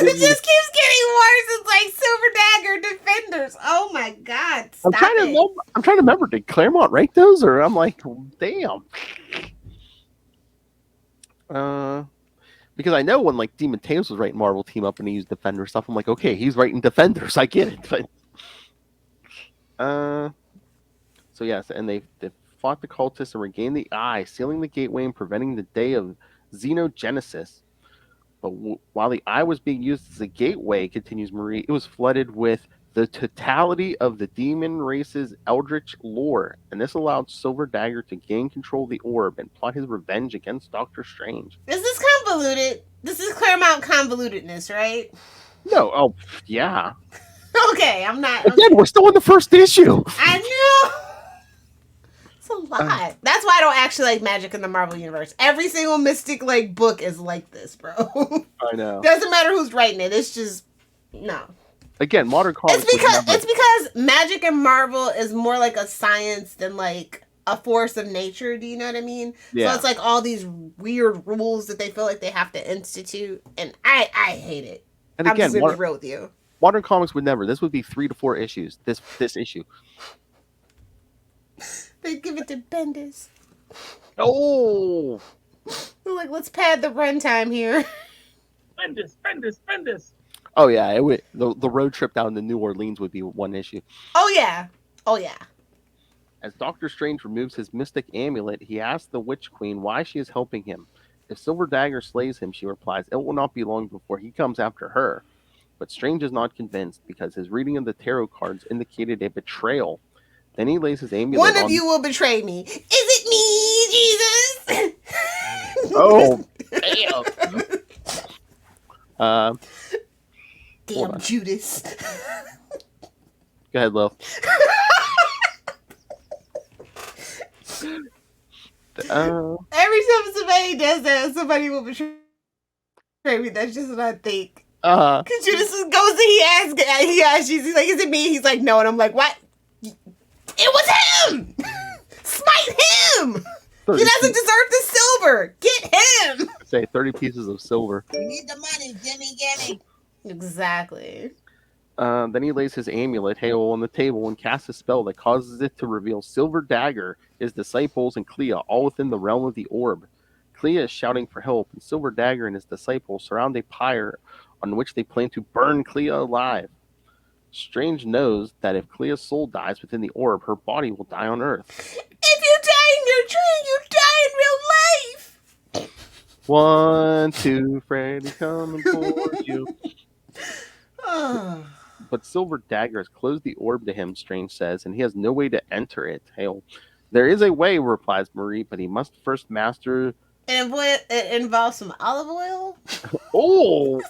It just keeps getting worse. It's like Silver Dagger Defenders. Oh my God! Stop I'm trying to remember. Did Claremont write those, or I'm like, damn. Because I know when like Demon Tales was writing Marvel Team Up and he used Defender stuff, I'm like, okay, he's writing Defenders. I get it, but so yes, and they fought the cultists and regained the Eye, sealing the gateway and preventing the day of Xenogenesis. But while the Eye was being used as a gateway, continues Marie, it was flooded with the totality of the demon race's eldritch lore, and this allowed Silver Dagger to gain control of the orb and plot his revenge against Doctor Strange. Is this convoluted? This is Claremont convolutedness, right? No, oh yeah. Okay, I'm not. Again, we're still in the first issue. I know. It's a lot. That's why I don't actually like magic in the Marvel Universe. Every single Mystic like book is like this, bro. I know. Doesn't matter who's writing it. It's just no. Again, modern comics. It's because magic in Marvel is more like a science than like a force of nature. Do you know what I mean? Yeah. So it's like all these weird rules that they feel like they have to institute, and I hate it. And I'm again, just gonna be real with you. Modern comics would never. This would be 3 to 4 issues. This issue. They give it to Bendis. Oh. They're like, let's pad the runtime here. Bendis. Oh yeah, it would. The road trip down to New Orleans would be 1 issue. Oh yeah. As Doctor Strange removes his mystic amulet, he asks the Witch Queen why she is helping him. If Silver Dagger slays him, she replies, it will not be long before he comes after her. But Strange is not convinced because his reading of the tarot cards indicated a betrayal. Then he lays his amulet One of you will betray me. Is it me, Jesus? Oh, damn. Damn Judas. Go ahead, Lil. Every time somebody does that, somebody will betray me. That's just what I think. Because Judas goes and he asks Jesus, he's like, is it me? He's like, no. And I'm like, what? It was him! Smite him! He doesn't deserve the silver! Get him! Say 30 pieces of silver. We need the money, gimme. Exactly. Then he lays his amulet, Halo, on the table and casts a spell that causes it to reveal Silver Dagger, his disciples, and Cleo, all within the realm of the orb. Cleo is shouting for help, and Silver Dagger and his disciples surround a pyre on which they plan to burn Cleo alive. Strange knows that if Cleo's soul dies within the orb, her body will die on Earth. If you die in your dream, you die in real life! 1, 2, Freddy coming for you. But Silver Dagger has closed the orb to him, Strange says, and he has no way to enter it. Hail. There is a way, replies Marie, but he must first master... It involves some olive oil? Oh!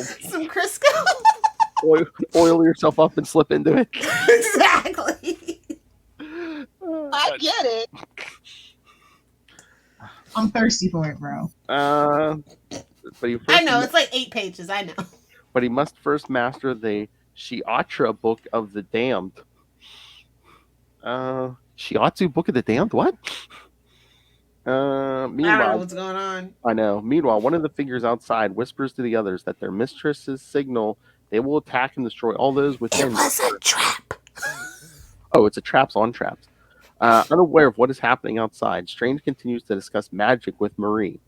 Some Crisco? Oil yourself up and slip into it. Exactly. I get it. I'm thirsty for it, bro. But I know, it's like 8 pages, I know. But he must first master the Shiatra Book of the Damned. Shiatsu Book of the Damned? What? I don't know what's going on. I know. Meanwhile, one of the figures outside whispers to the others that their mistress's signal, they will attack and destroy all those within. It was a trap. Oh, it's a traps on traps. Unaware of what is happening outside, Strange continues to discuss magic with Marie.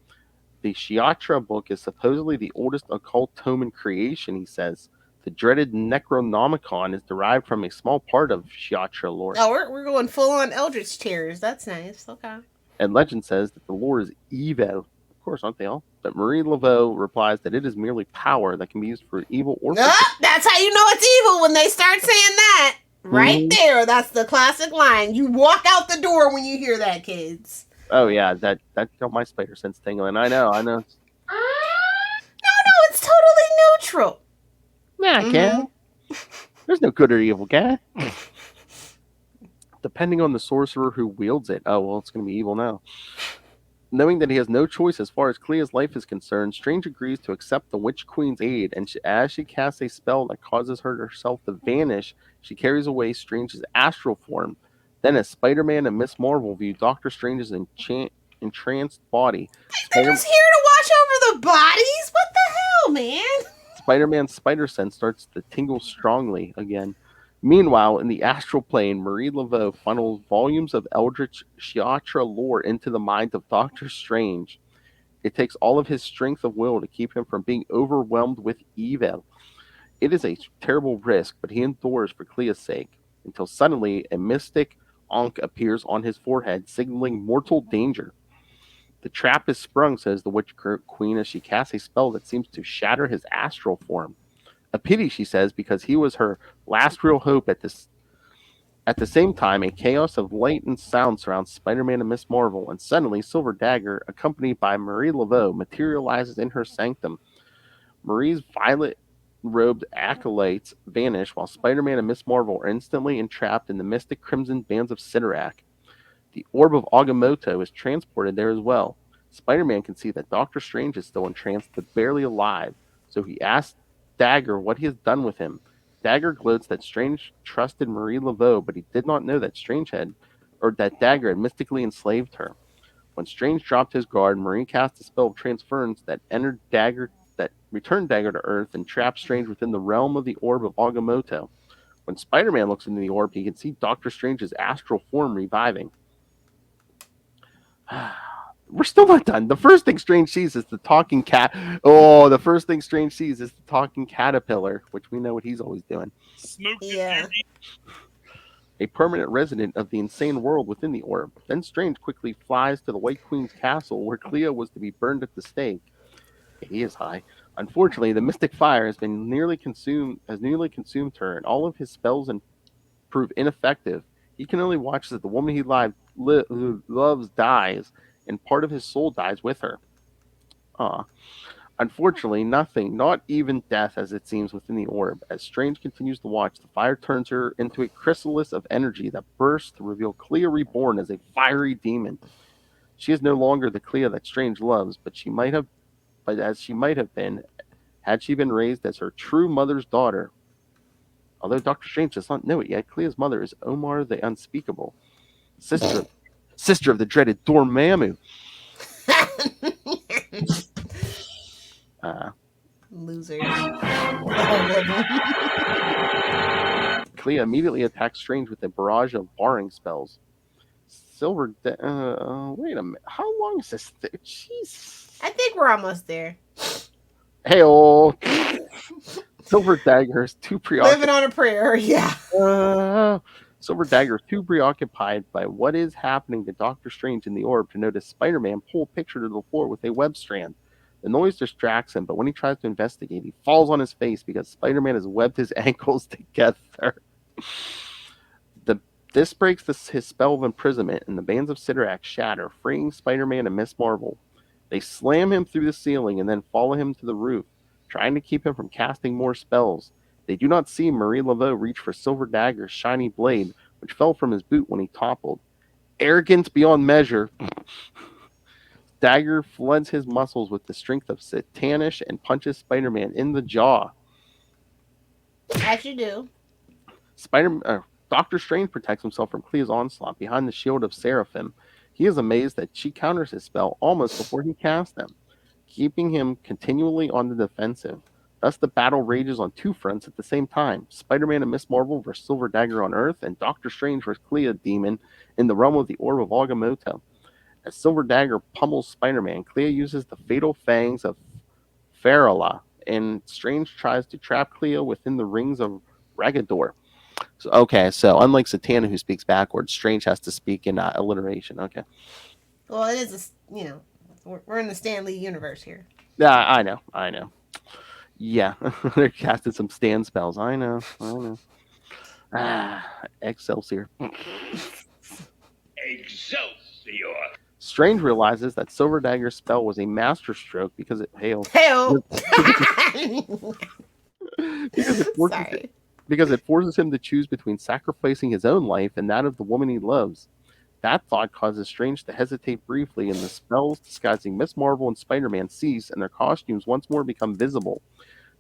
The Shiatra book is supposedly the oldest occult tome in creation, he says. The dreaded Necronomicon is derived from a small part of Shiatra lore. Oh, we're going full on Eldritch tears. That's nice. Okay. And legend says that the lore is evil. Of course, aren't they all? But Marie Laveau replies that it is merely power that can be used for evil or for that's how you know it's evil when they start saying that. Right there. That's the classic line. You walk out the door when you hear that, kids. Oh yeah, that got my spider sense tingling. I know. No, it's totally neutral. Yeah, Cat. There's no good or evil, Cat. Depending on the sorcerer who wields it. Oh well, it's going to be evil now. Knowing that he has no choice as far as Clea's life is concerned, Strange agrees to accept the Witch Queen's aid, and as she casts a spell that causes her herself to vanish, she carries away Strange's astral form. Then, as Spider-Man and Miss Marvel view Doctor Strange's entranced body, They're just here to watch over the bodies? What the hell, man? Spider-Man's spider sense starts to tingle strongly again. Meanwhile, in the astral plane, Marie Laveau funnels volumes of Eldritch Shiatra lore into the mind of Doctor Strange. It takes all of his strength of will to keep him from being overwhelmed with evil. It is a terrible risk, but he endures for Clea's sake, until suddenly a mystic ankh appears on his forehead, signaling mortal danger. The trap is sprung, says the Witch Queen as she casts a spell that seems to shatter his astral form. A pity, she says, because he was her last real hope at this. At the same time, a chaos of light and sound surrounds Spider-Man and Miss Marvel, and suddenly Silver Dagger, accompanied by Marie Laveau, materializes in her sanctum. Marie's violet-robed acolytes vanish, while Spider-Man and Miss Marvel are instantly entrapped in the mystic crimson bands of Sidorak. The orb of Agamotto is transported there as well. Spider-Man can see that Doctor Strange is still entranced but barely alive, so he asks Dagger what he has done with him. Dagger gloats that Strange trusted Marie Laveau, but he did not know that that Dagger had mystically enslaved her. When Strange dropped his guard, Marie cast a spell of transference that returned Dagger to Earth and trapped Strange within the realm of the orb of Agamotto. When Spider-Man looks into the orb, he can see Doctor Strange's astral form reviving. We're still not done. The first thing Strange sees is the talking cat. Oh, the first thing Strange sees is the talking caterpillar, which we know what he's always doing. Smoke Yeah. A permanent resident of the insane world within the orb. Then Strange quickly flies to the White Queen's castle, where Cleo was to be burned at the stake. He is high. Unfortunately, the mystic fire has nearly consumed her, and all of his spells prove ineffective. He can only watch as the woman he loves dies, and part of his soul dies with her. Unfortunately, nothing, not even death as it seems within the orb. As Strange continues to watch, the fire turns her into a chrysalis of energy that bursts to reveal Cleo reborn as a fiery demon. She is no longer the Cleo that Strange loves, but as she might have been had she been raised as her true mother's daughter. Although Doctor Strange does not know it yet, Cleo's mother is Omar the Unspeakable, sister of the dreaded Dormammu. Losers. Cleo immediately attacks Strange with a barrage of barring spells. Wait a minute. How long is this thing? Jeez. I think we're almost there. Hey-oh. Silver Dagger is too preoccupied. Living on a prayer, yeah. Silver Dagger is too preoccupied by what is happening to Doctor Strange in the orb to notice Spider-Man pull a picture to the floor with a web strand. The noise distracts him, but when he tries to investigate, he falls on his face because Spider-Man has webbed his ankles together. This breaks his spell of imprisonment, and the bands of Sidorak shatter, freeing Spider-Man and Miss Marvel. They slam him through the ceiling and then follow him to the roof, trying to keep him from casting more spells. They do not see Marie Laveau reach for Silver Dagger's shiny blade, which fell from his boot when he toppled. Arrogance beyond measure, Dagger floods his muscles with the strength of Satanish and punches Spider-Man in the jaw. As you do. Doctor Strange protects himself from Cleo's onslaught behind the shield of Seraphim. He is amazed that she counters his spell almost before he casts them, keeping him continually on the defensive. Thus, the battle rages on two fronts at the same time. Spider-Man and Miss Marvel versus Silver Dagger on Earth, and Doctor Strange versus Cleo Demon in the realm of the Orb of Agamotto. As Silver Dagger pummels Spider-Man, Cleo uses the fatal fangs of Farala, and Strange tries to trap Cleo within the rings of Ragador. So unlike Satana, who speaks backwards, Strange has to speak in alliteration. Okay. Well, it is, we're in the Stan Lee universe here. Yeah, I know. Yeah, they're casting some stand spells. I know. Excelsior. Excelsior. Strange realizes that Silver Dagger's spell was a masterstroke because it hailed. Hell. Sorry. Because it forces him to choose between sacrificing his own life and that of the woman he loves. That thought causes Strange to hesitate briefly, and the spells disguising Miss Marvel and Spider-Man cease, and their costumes once more become visible.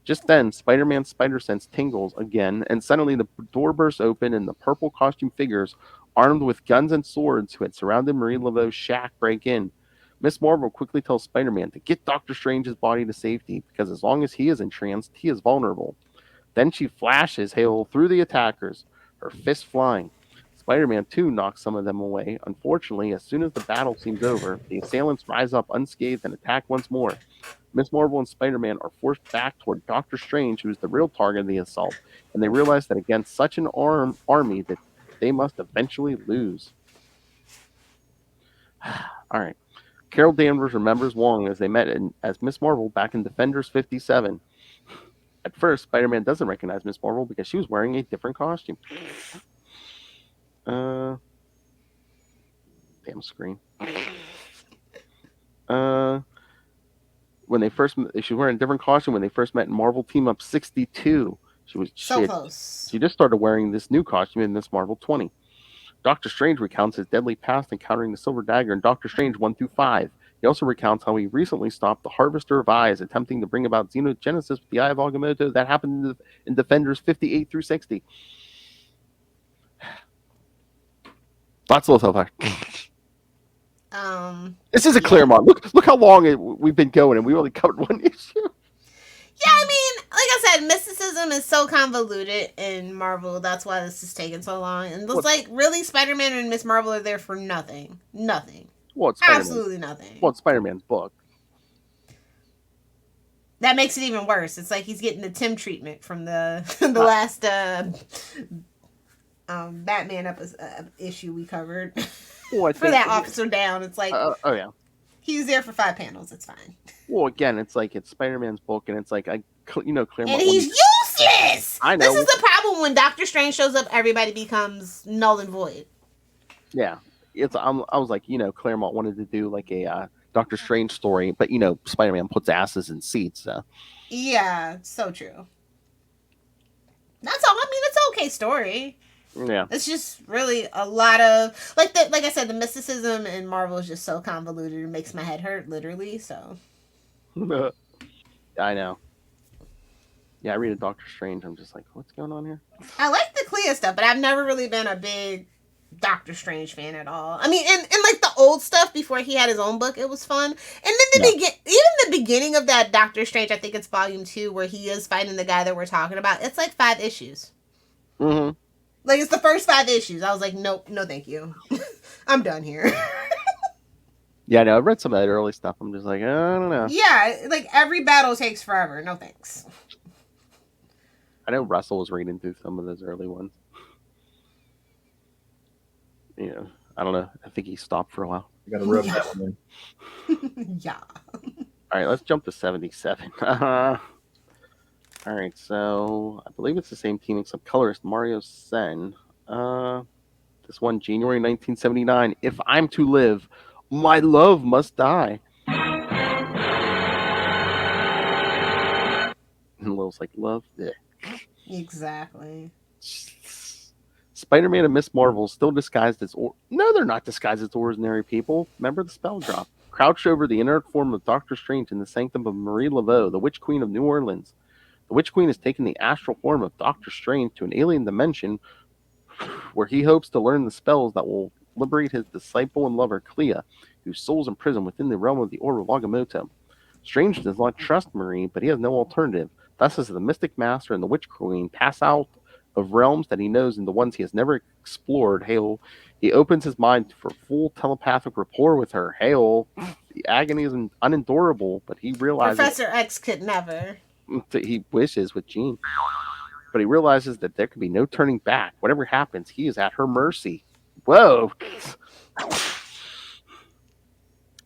Just then, Spider-Man's spider sense tingles again, and suddenly the door bursts open, and the purple costume figures, armed with guns and swords, who had surrounded Marie Laveau's shack, break in. Miss Marvel quickly tells Spider-Man to get Doctor Strange's body to safety, because as long as he is entranced, he is vulnerable. Then she flashes Hale through the attackers, her fists flying. Spider-Man, too, knocks some of them away. Unfortunately, as soon as the battle seems over, the assailants rise up unscathed and attack once more. Miss Marvel and Spider-Man are forced back toward Doctor Strange, who is the real target of the assault, and they realize that against such an army that they must eventually lose. All right. Carol Danvers remembers Wong as they met as Miss Marvel back in Defenders 57. At first, Spider-Man doesn't recognize Miss Marvel because she was wearing a different costume. Damn screen. When they first, she was wearing a different costume when they first met in Marvel Team Up 62. She was so close. She just started wearing this new costume in Miss Marvel 20. Doctor Strange recounts his deadly past encountering the Silver Dagger in Doctor Strange 1-5. He also recounts how he recently stopped the Harvester of Eyes attempting to bring about xenogenesis with the Eye of Agamotto that happened in Defenders 58-60. Thoughts so far? This is a Claremont. Look how long we've been going, and we only covered one issue. Yeah, I mean, like I said, mysticism is so convoluted in Marvel. That's why this is taking so long. And it's like, really, Spider-Man and Miss Marvel are there for nothing. Nothing. Well, absolutely nothing. Well, it's Spider-Man's book. That makes it even worse. It's like he's getting the Tim treatment from the last Batman issue we covered. Well, for that Officer Down. It's like, oh yeah, he was there for 5 panels. It's fine. Well, again, it's like it's Spider-Man's book, and it's like Claremont. And he's useless. I know. This is the problem when Doctor Strange shows up. Everybody becomes null and void. Yeah, I was like, Claremont wanted to do like a Doctor Strange story, but Spider-Man puts asses in seats. So. Yeah, so true. That's all. I mean, it's an okay story. Yeah, it's just really a lot of like I said, the mysticism in Marvel is just so convoluted. It makes my head hurt, literally. So. I know. Yeah, I read a Doctor Strange. I'm just like, what's going on here? I like the Cleo stuff, but I've never really been a big Doctor Strange fan at all. I mean, and like the old stuff before he had his own book, it was fun. And then even the beginning of that Doctor Strange, I think it's volume 2, where he is fighting the guy that we're talking about. It's like 5 issues. Mm-hmm. Like, it's the first 5 issues. I was like, nope, no thank you. I'm done here. Yeah, no, I read some of that early stuff. I'm just like, I don't know. Yeah, like, every battle takes forever. No thanks. I know Russell was reading through some of those early ones. I don't know. I think he stopped for a while. You gotta rub that one in. Yeah. All right, let's jump to 77. All right, so I believe it's the same team except colorist Mario Sen. This one, January 1979. If I'm to live, my love must die. And Lil's like, love? Yeah. Exactly. Spider-Man and Miss Marvel still disguised as... No, they're not disguised as ordinary people. Remember the spell drop. Crouched over the inert form of Doctor Strange in the sanctum of Marie Laveau, the Witch Queen of New Orleans. The Witch Queen has taken the astral form of Doctor Strange to an alien dimension where he hopes to learn the spells that will liberate his disciple and lover, Cleo, whose soul is imprisoned within the realm of the Orb of Agamotto. Strange does not trust Marie, but he has no alternative. Thus, as the Mystic Master and the Witch Queen pass out of realms that he knows and the ones he has never explored, he opens his mind for full telepathic rapport with her. The agony is unendurable, but he realizes... Professor X could never... He wishes with Jean. But he realizes that there can be no turning back. Whatever happens, he is at her mercy. Whoa!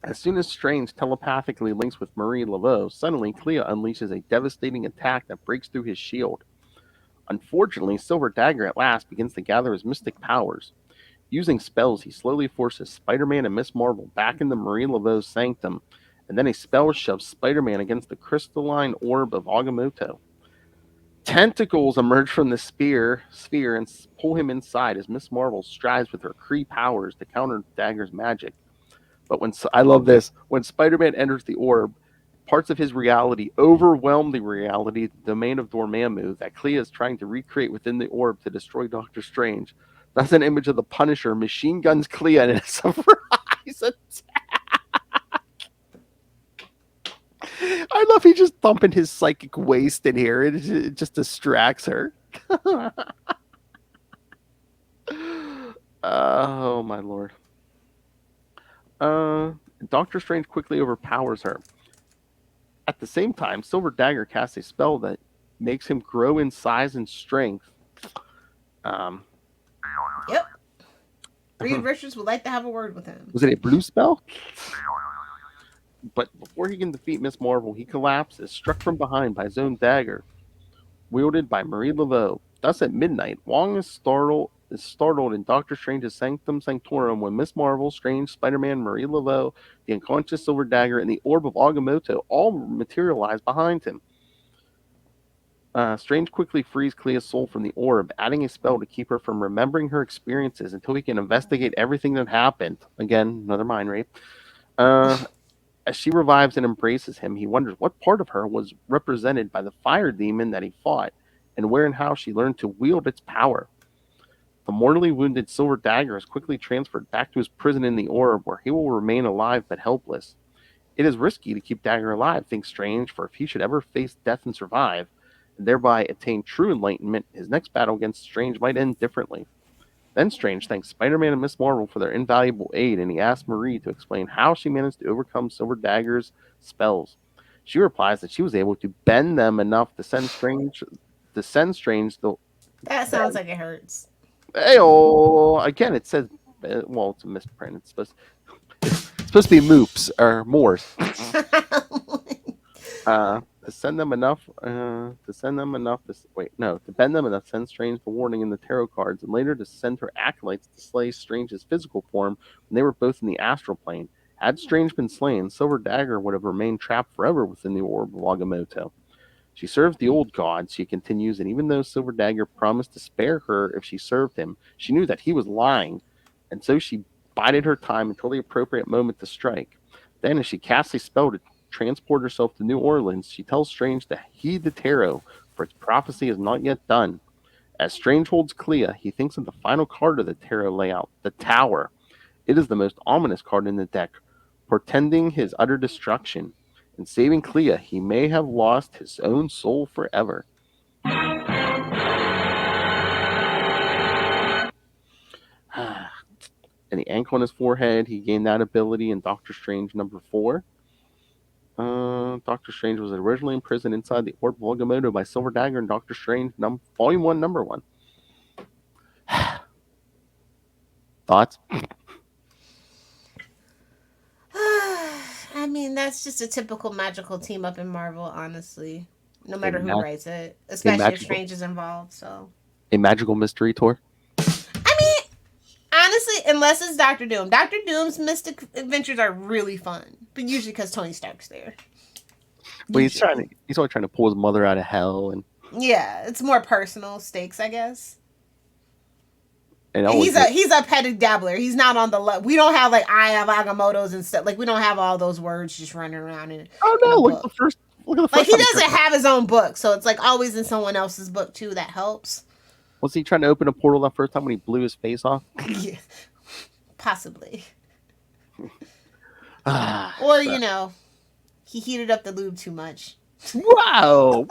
As soon as Strange telepathically links with Marie Laveau, suddenly Cleo unleashes a devastating attack that breaks through his shield. Unfortunately, Silver Dagger at last begins to gather his mystic powers. Using spells, he slowly forces Spider-Man and Miss Marvel back into Marie Laveau's sanctum, and then a spell shoves Spider-Man against the crystalline orb of Agamotto. Tentacles emerge from the sphere and pull him inside as Miss Marvel strives with her Kree powers to counter Dagger's magic. But I love this, when Spider-Man enters the orb, parts of his reality overwhelm the reality, the domain of Dormammu, that Cleo is trying to recreate within the orb to destroy Doctor Strange. That's an image of the Punisher machine guns Cleo and a surprise attack. I love he just thumping his psychic waste in here. It just distracts her. Oh my lord. Doctor Strange quickly overpowers her. At the same time, Silver Dagger casts a spell that makes him grow in size and strength. Yep. Reed Richards would like to have a word with him. Was it a blue spell? But before he can defeat Miss Marvel, he collapses, struck from behind by his own dagger, wielded by Marie Laveau. Thus, at midnight, Wong is startled in Doctor Strange's Sanctum Sanctorum when Miss Marvel, Strange, Spider-Man, Marie Laveau, the unconscious Silver Dagger, and the Orb of Agamotto all materialize behind him. Strange quickly frees Clea's soul from the orb, adding a spell to keep her from remembering her experiences until he can investigate everything that happened. Again, another mind rape. As she revives and embraces him, he wonders what part of her was represented by the fire demon that he fought, and where and how she learned to wield its power. The mortally wounded Silver Dagger is quickly transferred back to his prison in the orb, where he will remain alive but helpless. It is risky to keep Dagger alive, thinks Strange, for if he should ever face death and survive, and thereby attain true enlightenment, his next battle against Strange might end differently. Then Strange thanks Spider-Man and Miss Marvel for their invaluable aid, and he asks Marie to explain how she managed to overcome Silver Dagger's spells. She replies that she was able to bend them enough to send Strange the... That sounds like it hurts. Hey-oh! Again, it says... Well, it's a misprint. It's supposed to be moops, or Morse. To bend them enough to send Strange the warning in the tarot cards, and later to send her acolytes to slay Strange's physical form when they were both in the astral plane. Had Strange been slain, Silver Dagger would have remained trapped forever within the orb of Agamotto. She served the old god, she continues, and even though Silver Dagger promised to spare her if she served him, she knew that he was lying, and so she bided her time until the appropriate moment to strike. Then, as she casts a spell to transport herself to New Orleans, she tells Strange to heed the tarot, for its prophecy is not yet done. As Strange holds Cleo, he thinks of the final card of the tarot layout, the Tower. It is the most ominous card in the deck, portending his utter destruction. In saving Cleo, he may have lost his own soul forever. And the ankle on his forehead, he gained that ability in Doctor Strange number 4. Doctor Strange was originally imprisoned inside the Orb of Agamotto by Silver Dagger and Doctor Strange Volume 1, Number 1. Thoughts? I mean, that's just a typical magical team up in Marvel, honestly. No matter who writes it. Especially if Strange is involved, so. A magical mystery tour? I mean, honestly, unless it's Doctor Doom. Doctor Doom's mystic adventures are really fun. But usually because Tony Stark's there. Well, he's always trying to pull his mother out of hell, and yeah, it's more personal stakes, I guess. And he's a petty dabbler. He's not on the we don't have like I have Agamotto's and stuff. Like we don't have all those words just running around in. Oh no! Look at the first. Like he doesn't have his own book, so it's like always in someone else's book too. That helps. Was he trying to open a portal that first time when he blew his face off? Yeah, possibly. Or you know, he heated up the lube too much. Wow!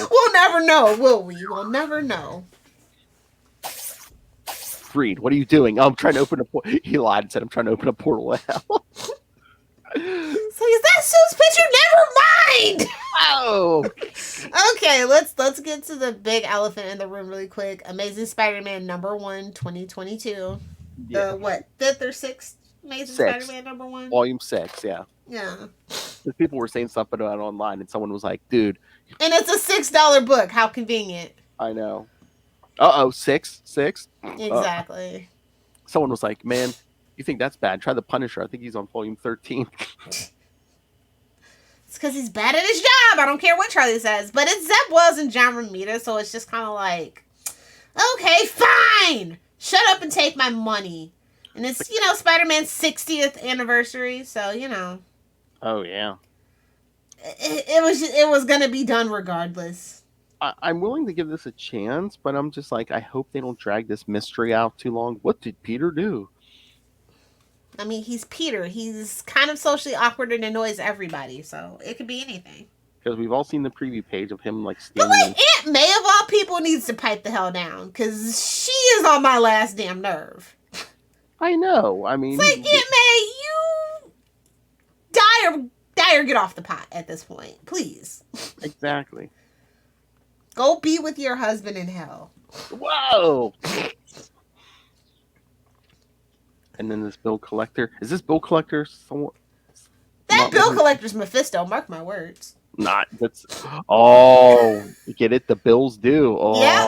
We'll never know, will we? We'll never know. Reed, what are you doing? I'm trying to open a portal. He lied and said, I'm trying to open a portal to hell. So is that Sue's picture? Never mind! Oh! Okay, let's get to the big elephant in the room really quick. Amazing Spider-Man number 1, 2022. Yeah. The, 5th or 6th Amazing Spider-Man number 1? Volume 6, yeah. Yeah. Because people were saying something about it online, and someone was like, dude. And it's a $6 book. How convenient. I know. Uh-oh, 6? Exactly. Someone was like, "Man, you think that's bad? Try the Punisher. I think he's on volume 13." It's because he's bad at his job. I don't care what Charlie says. But it's Zeb Wells and John Romita, so it's just kind of like, okay, fine. Shut up and take my money. And it's, Spider-Man's 60th anniversary, so, Oh yeah. It was going to be done regardless. I'm willing to give this a chance, but I'm just like, I hope they don't drag this mystery out too long. What did Peter do? I mean, he's Peter. He's kind of socially awkward and annoys everybody, so it could be anything. Because we've all seen the preview page of him like But standing. like Aunt May of all people needs to pipe the hell down, because she is on my last damn nerve. I know. I mean, It's like, Aunt May, you die or get off the pot at this point, please. Exactly. Go be with your husband in hell. Whoa! And then this bill collector. Is this bill collector somewhat? That bill collector's Mephisto, mark my words. Not. That's. Oh, you get it? The bills do. Oh. Yeah.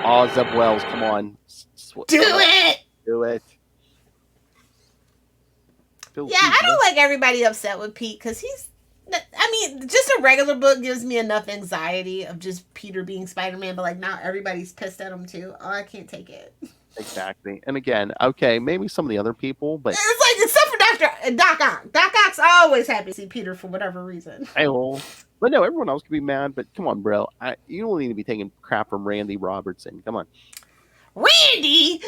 Oh, Zeb Wells, come on. Do it! Do it. Yeah, I don't like everybody upset with Pete, because just a regular book gives me enough anxiety of just Peter being Spider-Man, but like now everybody's pissed at him too. Oh, I can't take it. Exactly. And again, okay, maybe some of the other people, but it's like, except for Doc Ock. Doc Ock's always happy to see Peter for whatever reason. But no, everyone else could be mad, but come on, bro. You don't need to be taking crap from Randy Robertson. Come on. Randy?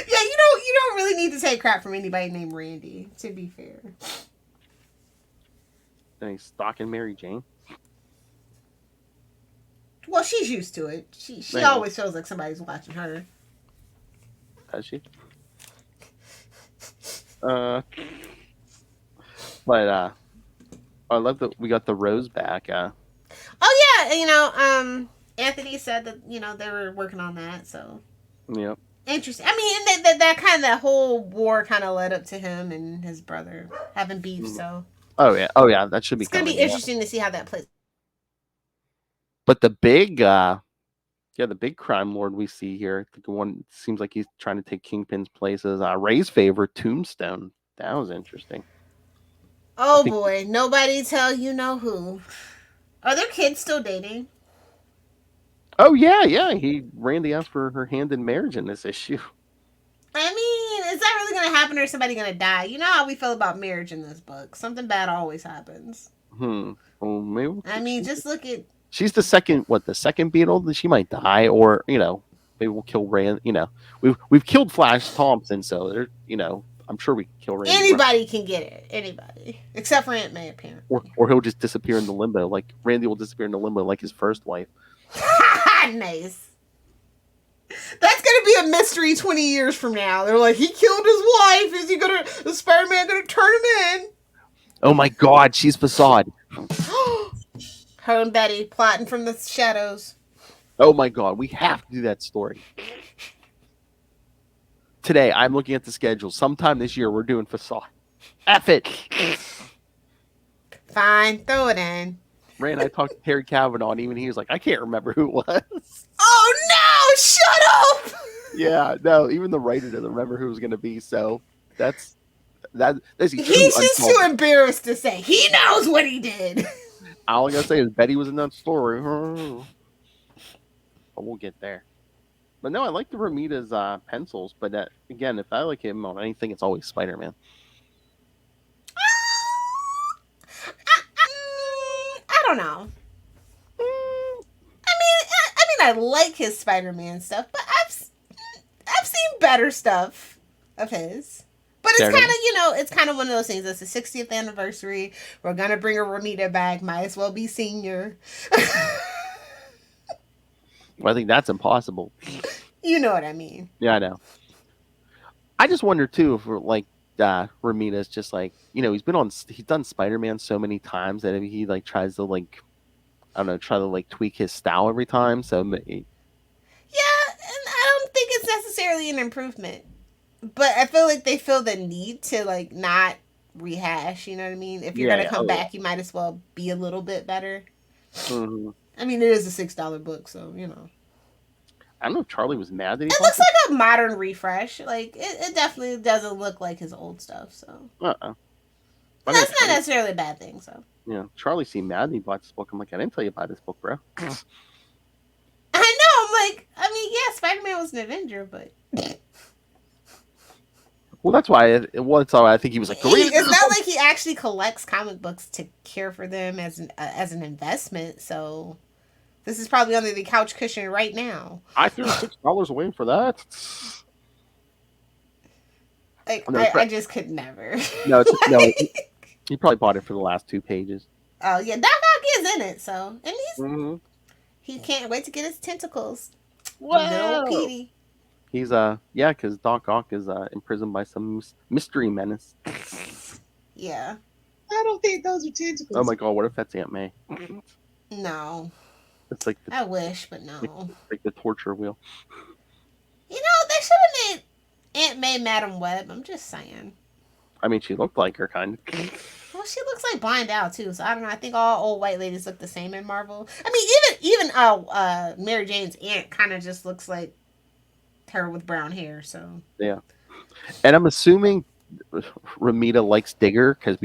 Yeah, you don't really need to take crap from anybody named Randy, to be fair. And he's stalking Mary Jane. Well, she's used to it. She Man. always feels like somebody's watching her. Does she? But I love that we got the Rose back. Oh yeah, Anthony said that they were working on that, so Yep. interesting. I mean, that whole war kind of led up to him and his brother having beef. So Oh yeah, that should be. It's gonna be coming, interesting to see how that plays. But the big, the big crime lord we see here, the one seems like he's trying to take Kingpin's places. Ray's favorite, Tombstone. That was interesting. Oh boy, nobody tell you know who. Are their kids still dating? Oh yeah. Randy asked for her hand in marriage in this issue. I mean, is that really going to happen, or is somebody going to die? You know how we feel about marriage in this book. Something bad always happens. Well, maybe. I mean, just look at... She's the second Beetle? She might die, or, maybe we'll kill Rand. We've killed Flash Thompson, so, I'm sure we can kill Randy. Anybody can get it. Anybody. Except for Aunt May, apparently. Or he'll just disappear into limbo. Like, Randy will disappear into limbo like his first wife. Nice. That's gonna be a mystery 20 years from now. They're like, he killed his wife. Is Spider-Man gonna turn him in? Oh my God, she's Facade. Her and Betty plotting from the shadows. Oh my God, we have to do that story. Today, I'm looking at the schedule. Sometime this year, we're doing Facade. F it. Fine, throw it in. Ray and I talked to Terry Kavanaugh, and even he was like, I can't remember who it was. Oh no! Shut up! Yeah, no, even the writer doesn't remember who it was going to be, so that's He's just too embarrassed to say. He knows what he did. All I got to say is Betty was in that story. But we'll get there. But no, I like the Romita's pencils, but again, if I like him on anything, it's always Spider-Man. I don't know. I like his Spider-Man stuff, but I've seen better stuff of his. But it's kind of, it's kind of one of those things. It's the 60th anniversary. We're gonna bring a Romita back. Might as well be senior. Well, I think that's impossible. You know what I mean? Yeah, I know. I just wonder too if Romita's just like, he's done Spider-Man so many times that if he tries to tweak his style every time. So yeah, and I don't think it's necessarily an improvement, but I feel like they feel the need to not rehash. You know what I mean? If you're gonna come back, you might as well be a little bit better. Mm-hmm. I mean, it is a $6 book, so I don't know if Charlie was mad that he It looks like a modern refresh. Like it definitely doesn't look like his old stuff. So that's not necessarily a bad thing. So yeah, Charlie seemed mad that he bought this book. I'm like, I didn't tell you to buy this book, bro. I know. I'm like, I mean, yeah, Spider-Man was an Avenger, but well, that's why I think he was like, it's not like he actually collects comic books to care for them as an investment. So this is probably under the couch cushion right now. I threw $6 away for that. Like I just could never. No, he probably bought it for the last 2 pages. Oh yeah, Doc Ock is in it, so and he can't wait to get his tentacles. Little Petey. He's because Doc Ock is imprisoned by some mystery menace. Yeah. I don't think those are tentacles. Oh my god, what if that's Aunt May? No. It's like I wish, but no. Like the torture wheel. You know, they should have made Aunt May Madam Web. I'm just saying. I mean, she looked like her kind of. Well, she looks like Blind Owl too, so I don't know. I think all old white ladies look the same in Marvel. I mean, even Mary Jane's aunt kind of just looks like her with brown hair. So yeah, and I'm assuming Ramita likes Digger because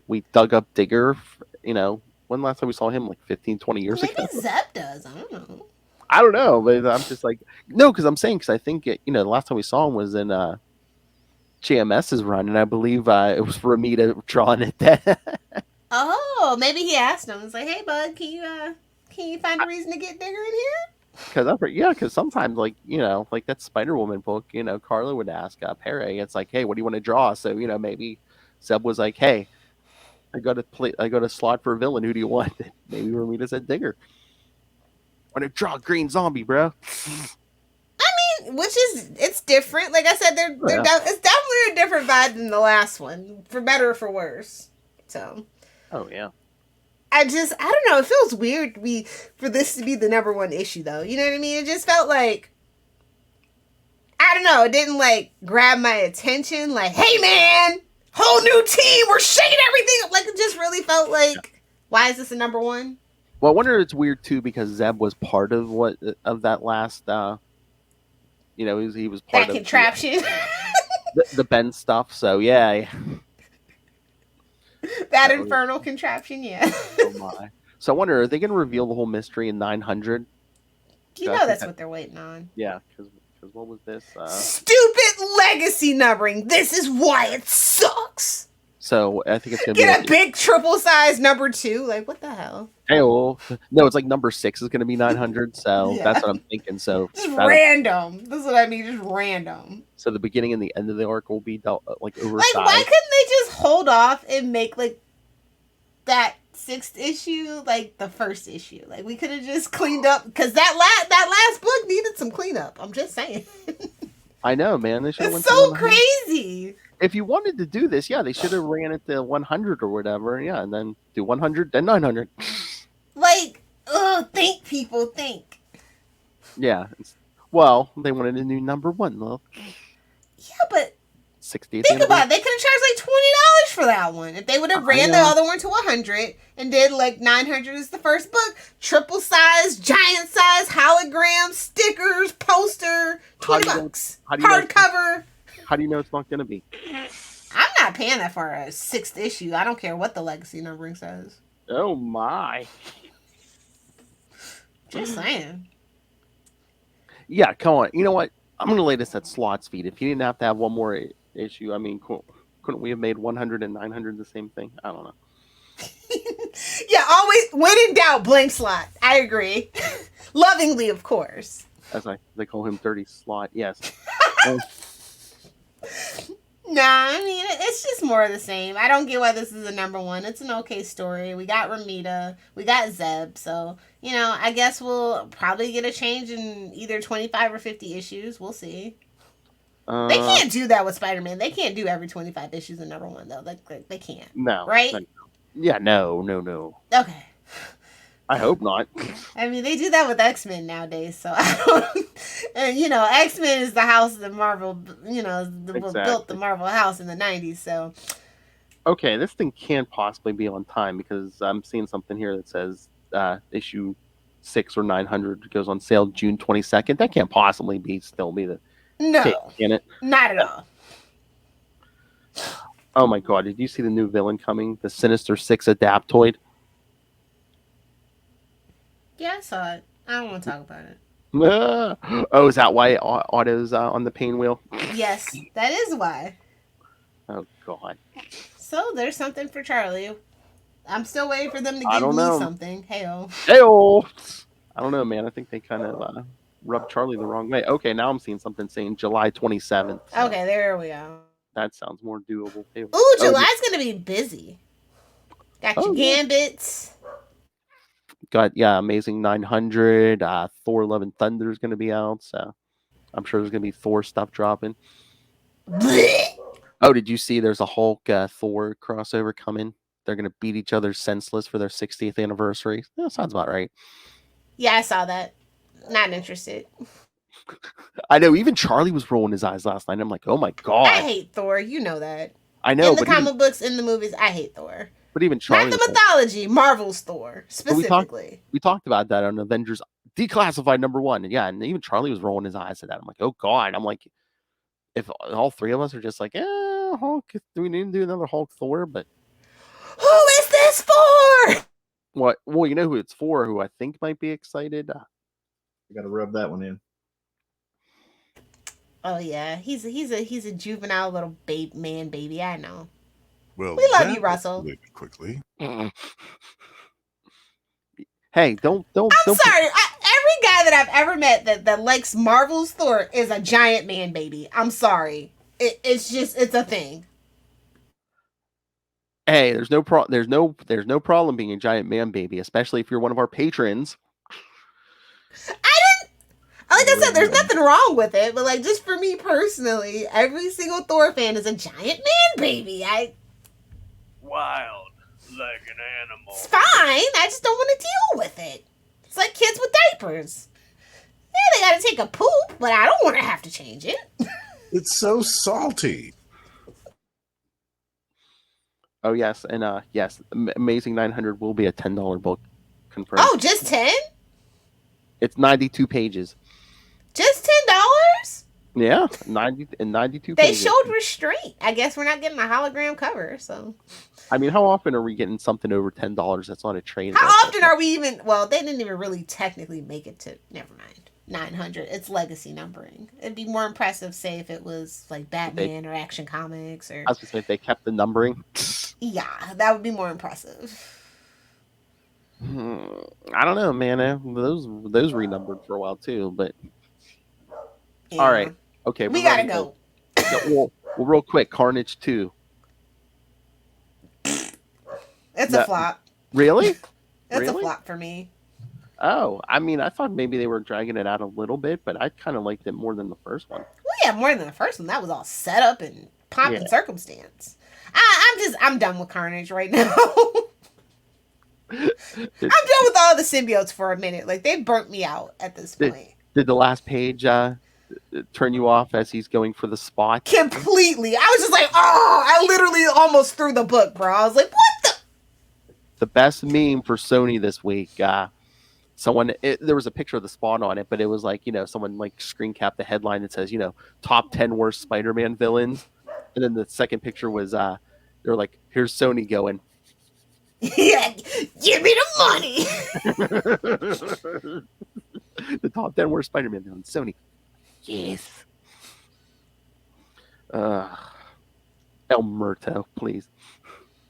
we dug up Digger. You know, when last time we saw him, like 15, 20 years ago. Maybe Zep does. I don't know. I don't know, but I'm just like no, because I think the last time we saw him was in JMS's run, and I believe it was Ramita drawing it then. Oh, maybe he asked him. It's like, hey, bud, can you find a reason to get Digger in here? Because sometimes, like that Spider-Woman book, Carla would ask Perich, it's like, hey, what do you want to draw? So, maybe Zeb was like, hey, I got a slot for a villain. Who do you want? And maybe Ramita said Digger. I want to draw a green zombie, bro. It's different. Like I said, it's definitely a different vibe than the last one, for better or for worse. So. Oh yeah. I don't know. It feels weird for this to be the number 1 issue, though. You know what I mean? It just felt like, I don't know. It didn't like grab my attention. Like, hey man, whole new team, we're shaking everything up. Like it just really felt like, why is this a number 1? Well, I wonder if it's weird too because Zeb was part of that last. He was part that of contraption. The Ben stuff. So yeah. That infernal contraption, yeah. Oh my! So I wonder, are they going to reveal the whole mystery in 900? You know that's what they're waiting on. Yeah, because what was this? Stupid legacy numbering. This is why it sucks. So I think it's going to get a big triple size number 2. Like what the hell? Hey, well, no, it's like number 6 is going to be 900. So yeah. That's what I'm thinking. So just random. That's what I mean. Just random. So the beginning and the end of the arc will be like oversized. Like, why couldn't they just hold off and make like that 6th issue like the 1st issue? Like we could have just cleaned up because that last book needed some cleanup. I'm just saying. I know, man. They should. It's so crazy. If you wanted to do this, yeah, they should have ran it to 100 or whatever. Yeah, and then do 100, then 900. Like, think, people, think. Yeah. Well, they wanted a new number 1, though. Yeah, but 60. Think about it. They could have charged like $20 for that one. If they would have ran the other one to 100 and did like 900 is the first book, triple size, giant size, hologram, stickers, poster, $20. Hardcover. How do you know it's not going to be? I'm not paying that for a 6th issue. I don't care what the legacy numbering says. Oh my. Just saying. Yeah, come on. You know what? I'm going to lay this at Slot's feet. If you didn't have to have one more issue, I mean, couldn't we have made 100 and 900 the same thing? I don't know. Yeah, always, when in doubt, blame Slot. I agree. Lovingly, of course. As they call him Dirty Slot, yes. Nah, I mean, it's just more of the same. I don't get why this is a number 1. It's an okay story. We got Ramita. We got Zeb. So, I guess we'll probably get a change in either 25 or 50 issues. We'll see. They can't do that with Spider-Man. They can't do every 25 issues in number 1, though. Like they can't. No. Right? Yeah, no. Okay. I hope not. I mean, they do that with X-Men nowadays, so I don't... And, X-Men is the house that Marvel, built the Marvel house in the 90s, so... Okay, this thing can't possibly be on time, because I'm seeing something here that says issue 6 or 900 goes on sale June 22nd. That can't possibly still be the No, case, can it? not at all. Oh my god, did you see the new villain coming? The Sinister Six Adaptoid? Yeah, I saw it. I don't want to talk about it. Oh, is that why Otto's on the pain wheel? Yes, that is why. Oh god. So there's something for Charlie. I'm still waiting for them to I give don't me know. something. Hey-oh. Heyo! I don't know, man. I think they kind of rubbed Charlie the wrong way. Okay, now I'm seeing something saying July 27th. So Okay, there we go. that sounds more doable. Heyo. Ooh, July's gonna be busy. Got your yeah. Gambits. Got Amazing 900. Thor: Love and Thunder is going to be out, so I'm sure there's going to be Thor stuff dropping. Oh, did you see? There's a Hulk Thor crossover coming. They're going to beat each other senseless for their 60th anniversary. That sounds about right. Yeah, I saw that. Not interested. I know. Even Charlie was rolling his eyes last night. I'm like, oh my god. I hate Thor. You know that. I know. In the comic books, in the movies, I hate Thor. But even Charlie. Not the mythology, Marvel's Thor specifically. We talked about that on Avengers Declassified #1. And yeah, and even Charlie was rolling his eyes at that. I'm like, oh god. I'm like, if all three of us are just like, Hulk, do we need to do another Hulk Thor? But who is this for? What? Well, you know who it's for. Who I think might be excited. You got to rub that one in. Oh yeah, he's a juvenile little man baby. I know. Well, we love you, Russell. Quickly. Hey, don't. I'm sorry. Every guy that I've ever met that likes Marvel's Thor is a giant man baby. I'm sorry. It's a thing. Hey, there's no problem being a giant man baby, especially if you're one of our patrons. Like I said, there's nothing wrong with it, but like just for me personally, every single Thor fan is a giant man baby. Wild like an animal. It's fine. I just don't want to deal with it. It's like kids with diapers. Yeah, they gotta take a poop, but I don't want to have to change it. It's so salty. Oh yes, and yes, Amazing 900 will be a $10 book confirmed. Oh, just 10? It's 92 pages. Just $10? Yeah, 92 They pages. showed restraint. I guess we're not getting a hologram cover, so. I mean, how often are we getting something over $10 that's on a trade? How often are we even? Well, they didn't even really technically make it to. Never mind. 900. It's legacy numbering. It'd be more impressive, say, if it was like Batman or Action Comics or. I was gonna say if they kept the numbering. Yeah, that would be more impressive. I don't know, man. Those renumbered for a while too, but. Yeah. All right. Okay. We gotta go. Well, real quick, Carnage 2. It's a flop. Really? It's a flop for me. Oh, I mean, I thought maybe they were dragging it out a little bit, but I kind of liked it more than the first one. Well, yeah, more than the first one. That was all set up and pomp and circumstance. I'm done with Carnage right now. I'm done with all the symbiotes for a minute. Like, they burnt me out at this point. Did the last page turn you off as he's going for the spot? Completely. I was just like, oh, I literally almost threw the book, bro. I was like, what the best meme for Sony this week? There was a picture of the spot on it, but it was like, someone like screen capped the headline that says, top 10 worst Spider-Man villains. And then the second picture was, they're like, here's Sony going. Yeah, give me the money. The top 10 worst Spider-Man villains. Sony. Yes. El Murto, please.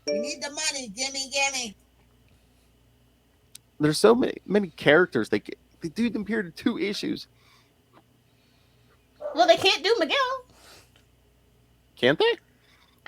We need the money. Gimme. There's so many characters. They do them here to 2 issues. Well, they can't do Miguel. Can't they?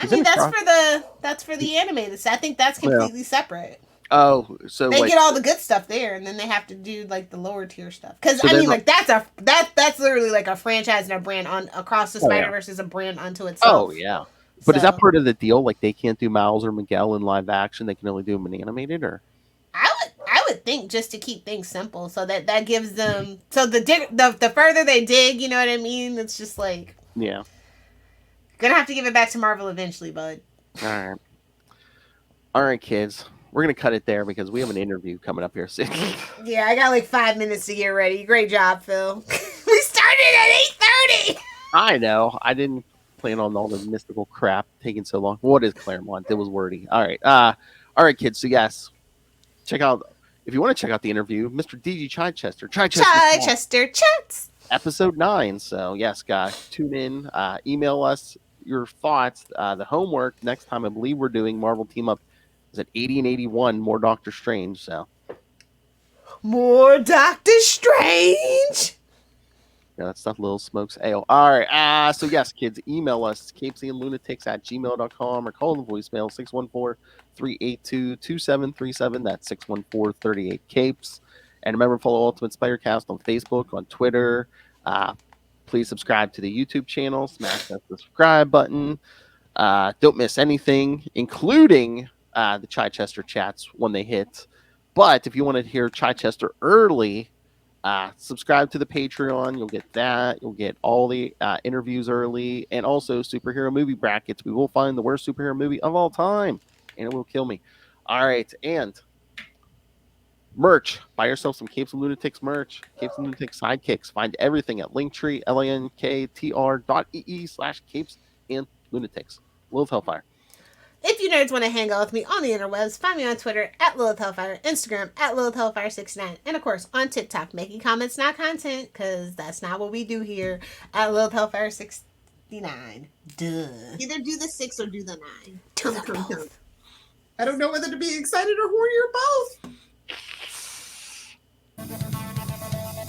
I mean, that's for the animated. So I think that's completely separate. Oh, so they get all the good stuff there, and then they have to do like the lower tier stuff. Because I mean, like that's literally like a franchise and a brand on across the Spider-Verse is a brand unto itself. Oh yeah, but is that part of the deal? Like they can't do Miles or Miguel in live action; they can only do them in animated, or I would think just to keep things simple, so that gives them the further they dig, you know what I mean? It's just like gonna have to give it back to Marvel eventually, bud. All right, kids. we're gonna cut it there because we have an interview coming up here soon. Yeah, I got like 5 minutes to get ready. Great job, Phil. We started at 8:30. I know. I didn't plan on all the mystical crap taking so long. What is Claremont? It was wordy. All right, kids. So yes, check out if you want to check out the interview, Mr. DG Chichester. Chichester Chats. Episode 9. So yes, guys, tune in. Email us your thoughts. The homework next time. I believe we're doing Marvel Team Up. Is it 80 and 81? More Doctor Strange. So more Doctor Strange. yeah, that stuff Little Smokes Ale. All right. So yes, kids, email us CapesandLunatics@gmail.com or call the voicemail 614-382-2737. That's 614-38-CAPES. And remember, follow Ultimate Spider-Cast on Facebook, on Twitter. Please subscribe to the YouTube channel. Smash that subscribe button. Don't miss anything, including the Chichester chats when they hit. But if you want to hear Chichester early, subscribe to the Patreon. You'll get that. You'll get all the interviews early, and also superhero movie brackets. We will find the worst superhero movie of all time, and it will kill me. All right, and merch. Buy yourself some Capes and Lunatics merch. Capes and Lunatics sidekicks. Find everything at Linktree, linktr.ee/Capes and Lunatics. Lilith Hellfire. If you nerds want to hang out with me on the interwebs, find me on Twitter at Lilith Hellfire, Instagram at Lilith Hellfire69, and of course on TikTok, making comments, not content, because that's not what we do here at Lilith Hellfire69. Duh. Either do the 6 or do the 9. Do them both. I don't know whether to be excited or horny or both.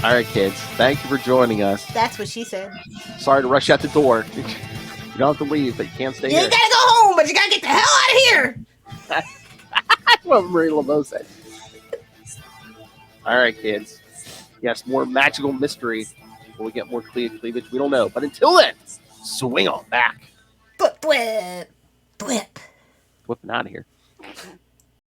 All right, kids. Thank you for joining us. That's what she said. Sorry to rush out the door. You don't have to leave, but you can't stay You here. gotta go home, but you gotta get the hell out of here. That's what Marie Laveau said. All right, kids. Yes, more magical mystery. Will we get more cleavage? We don't know. But until then, swing on back. Blip, blip, blip. Whipping out of here.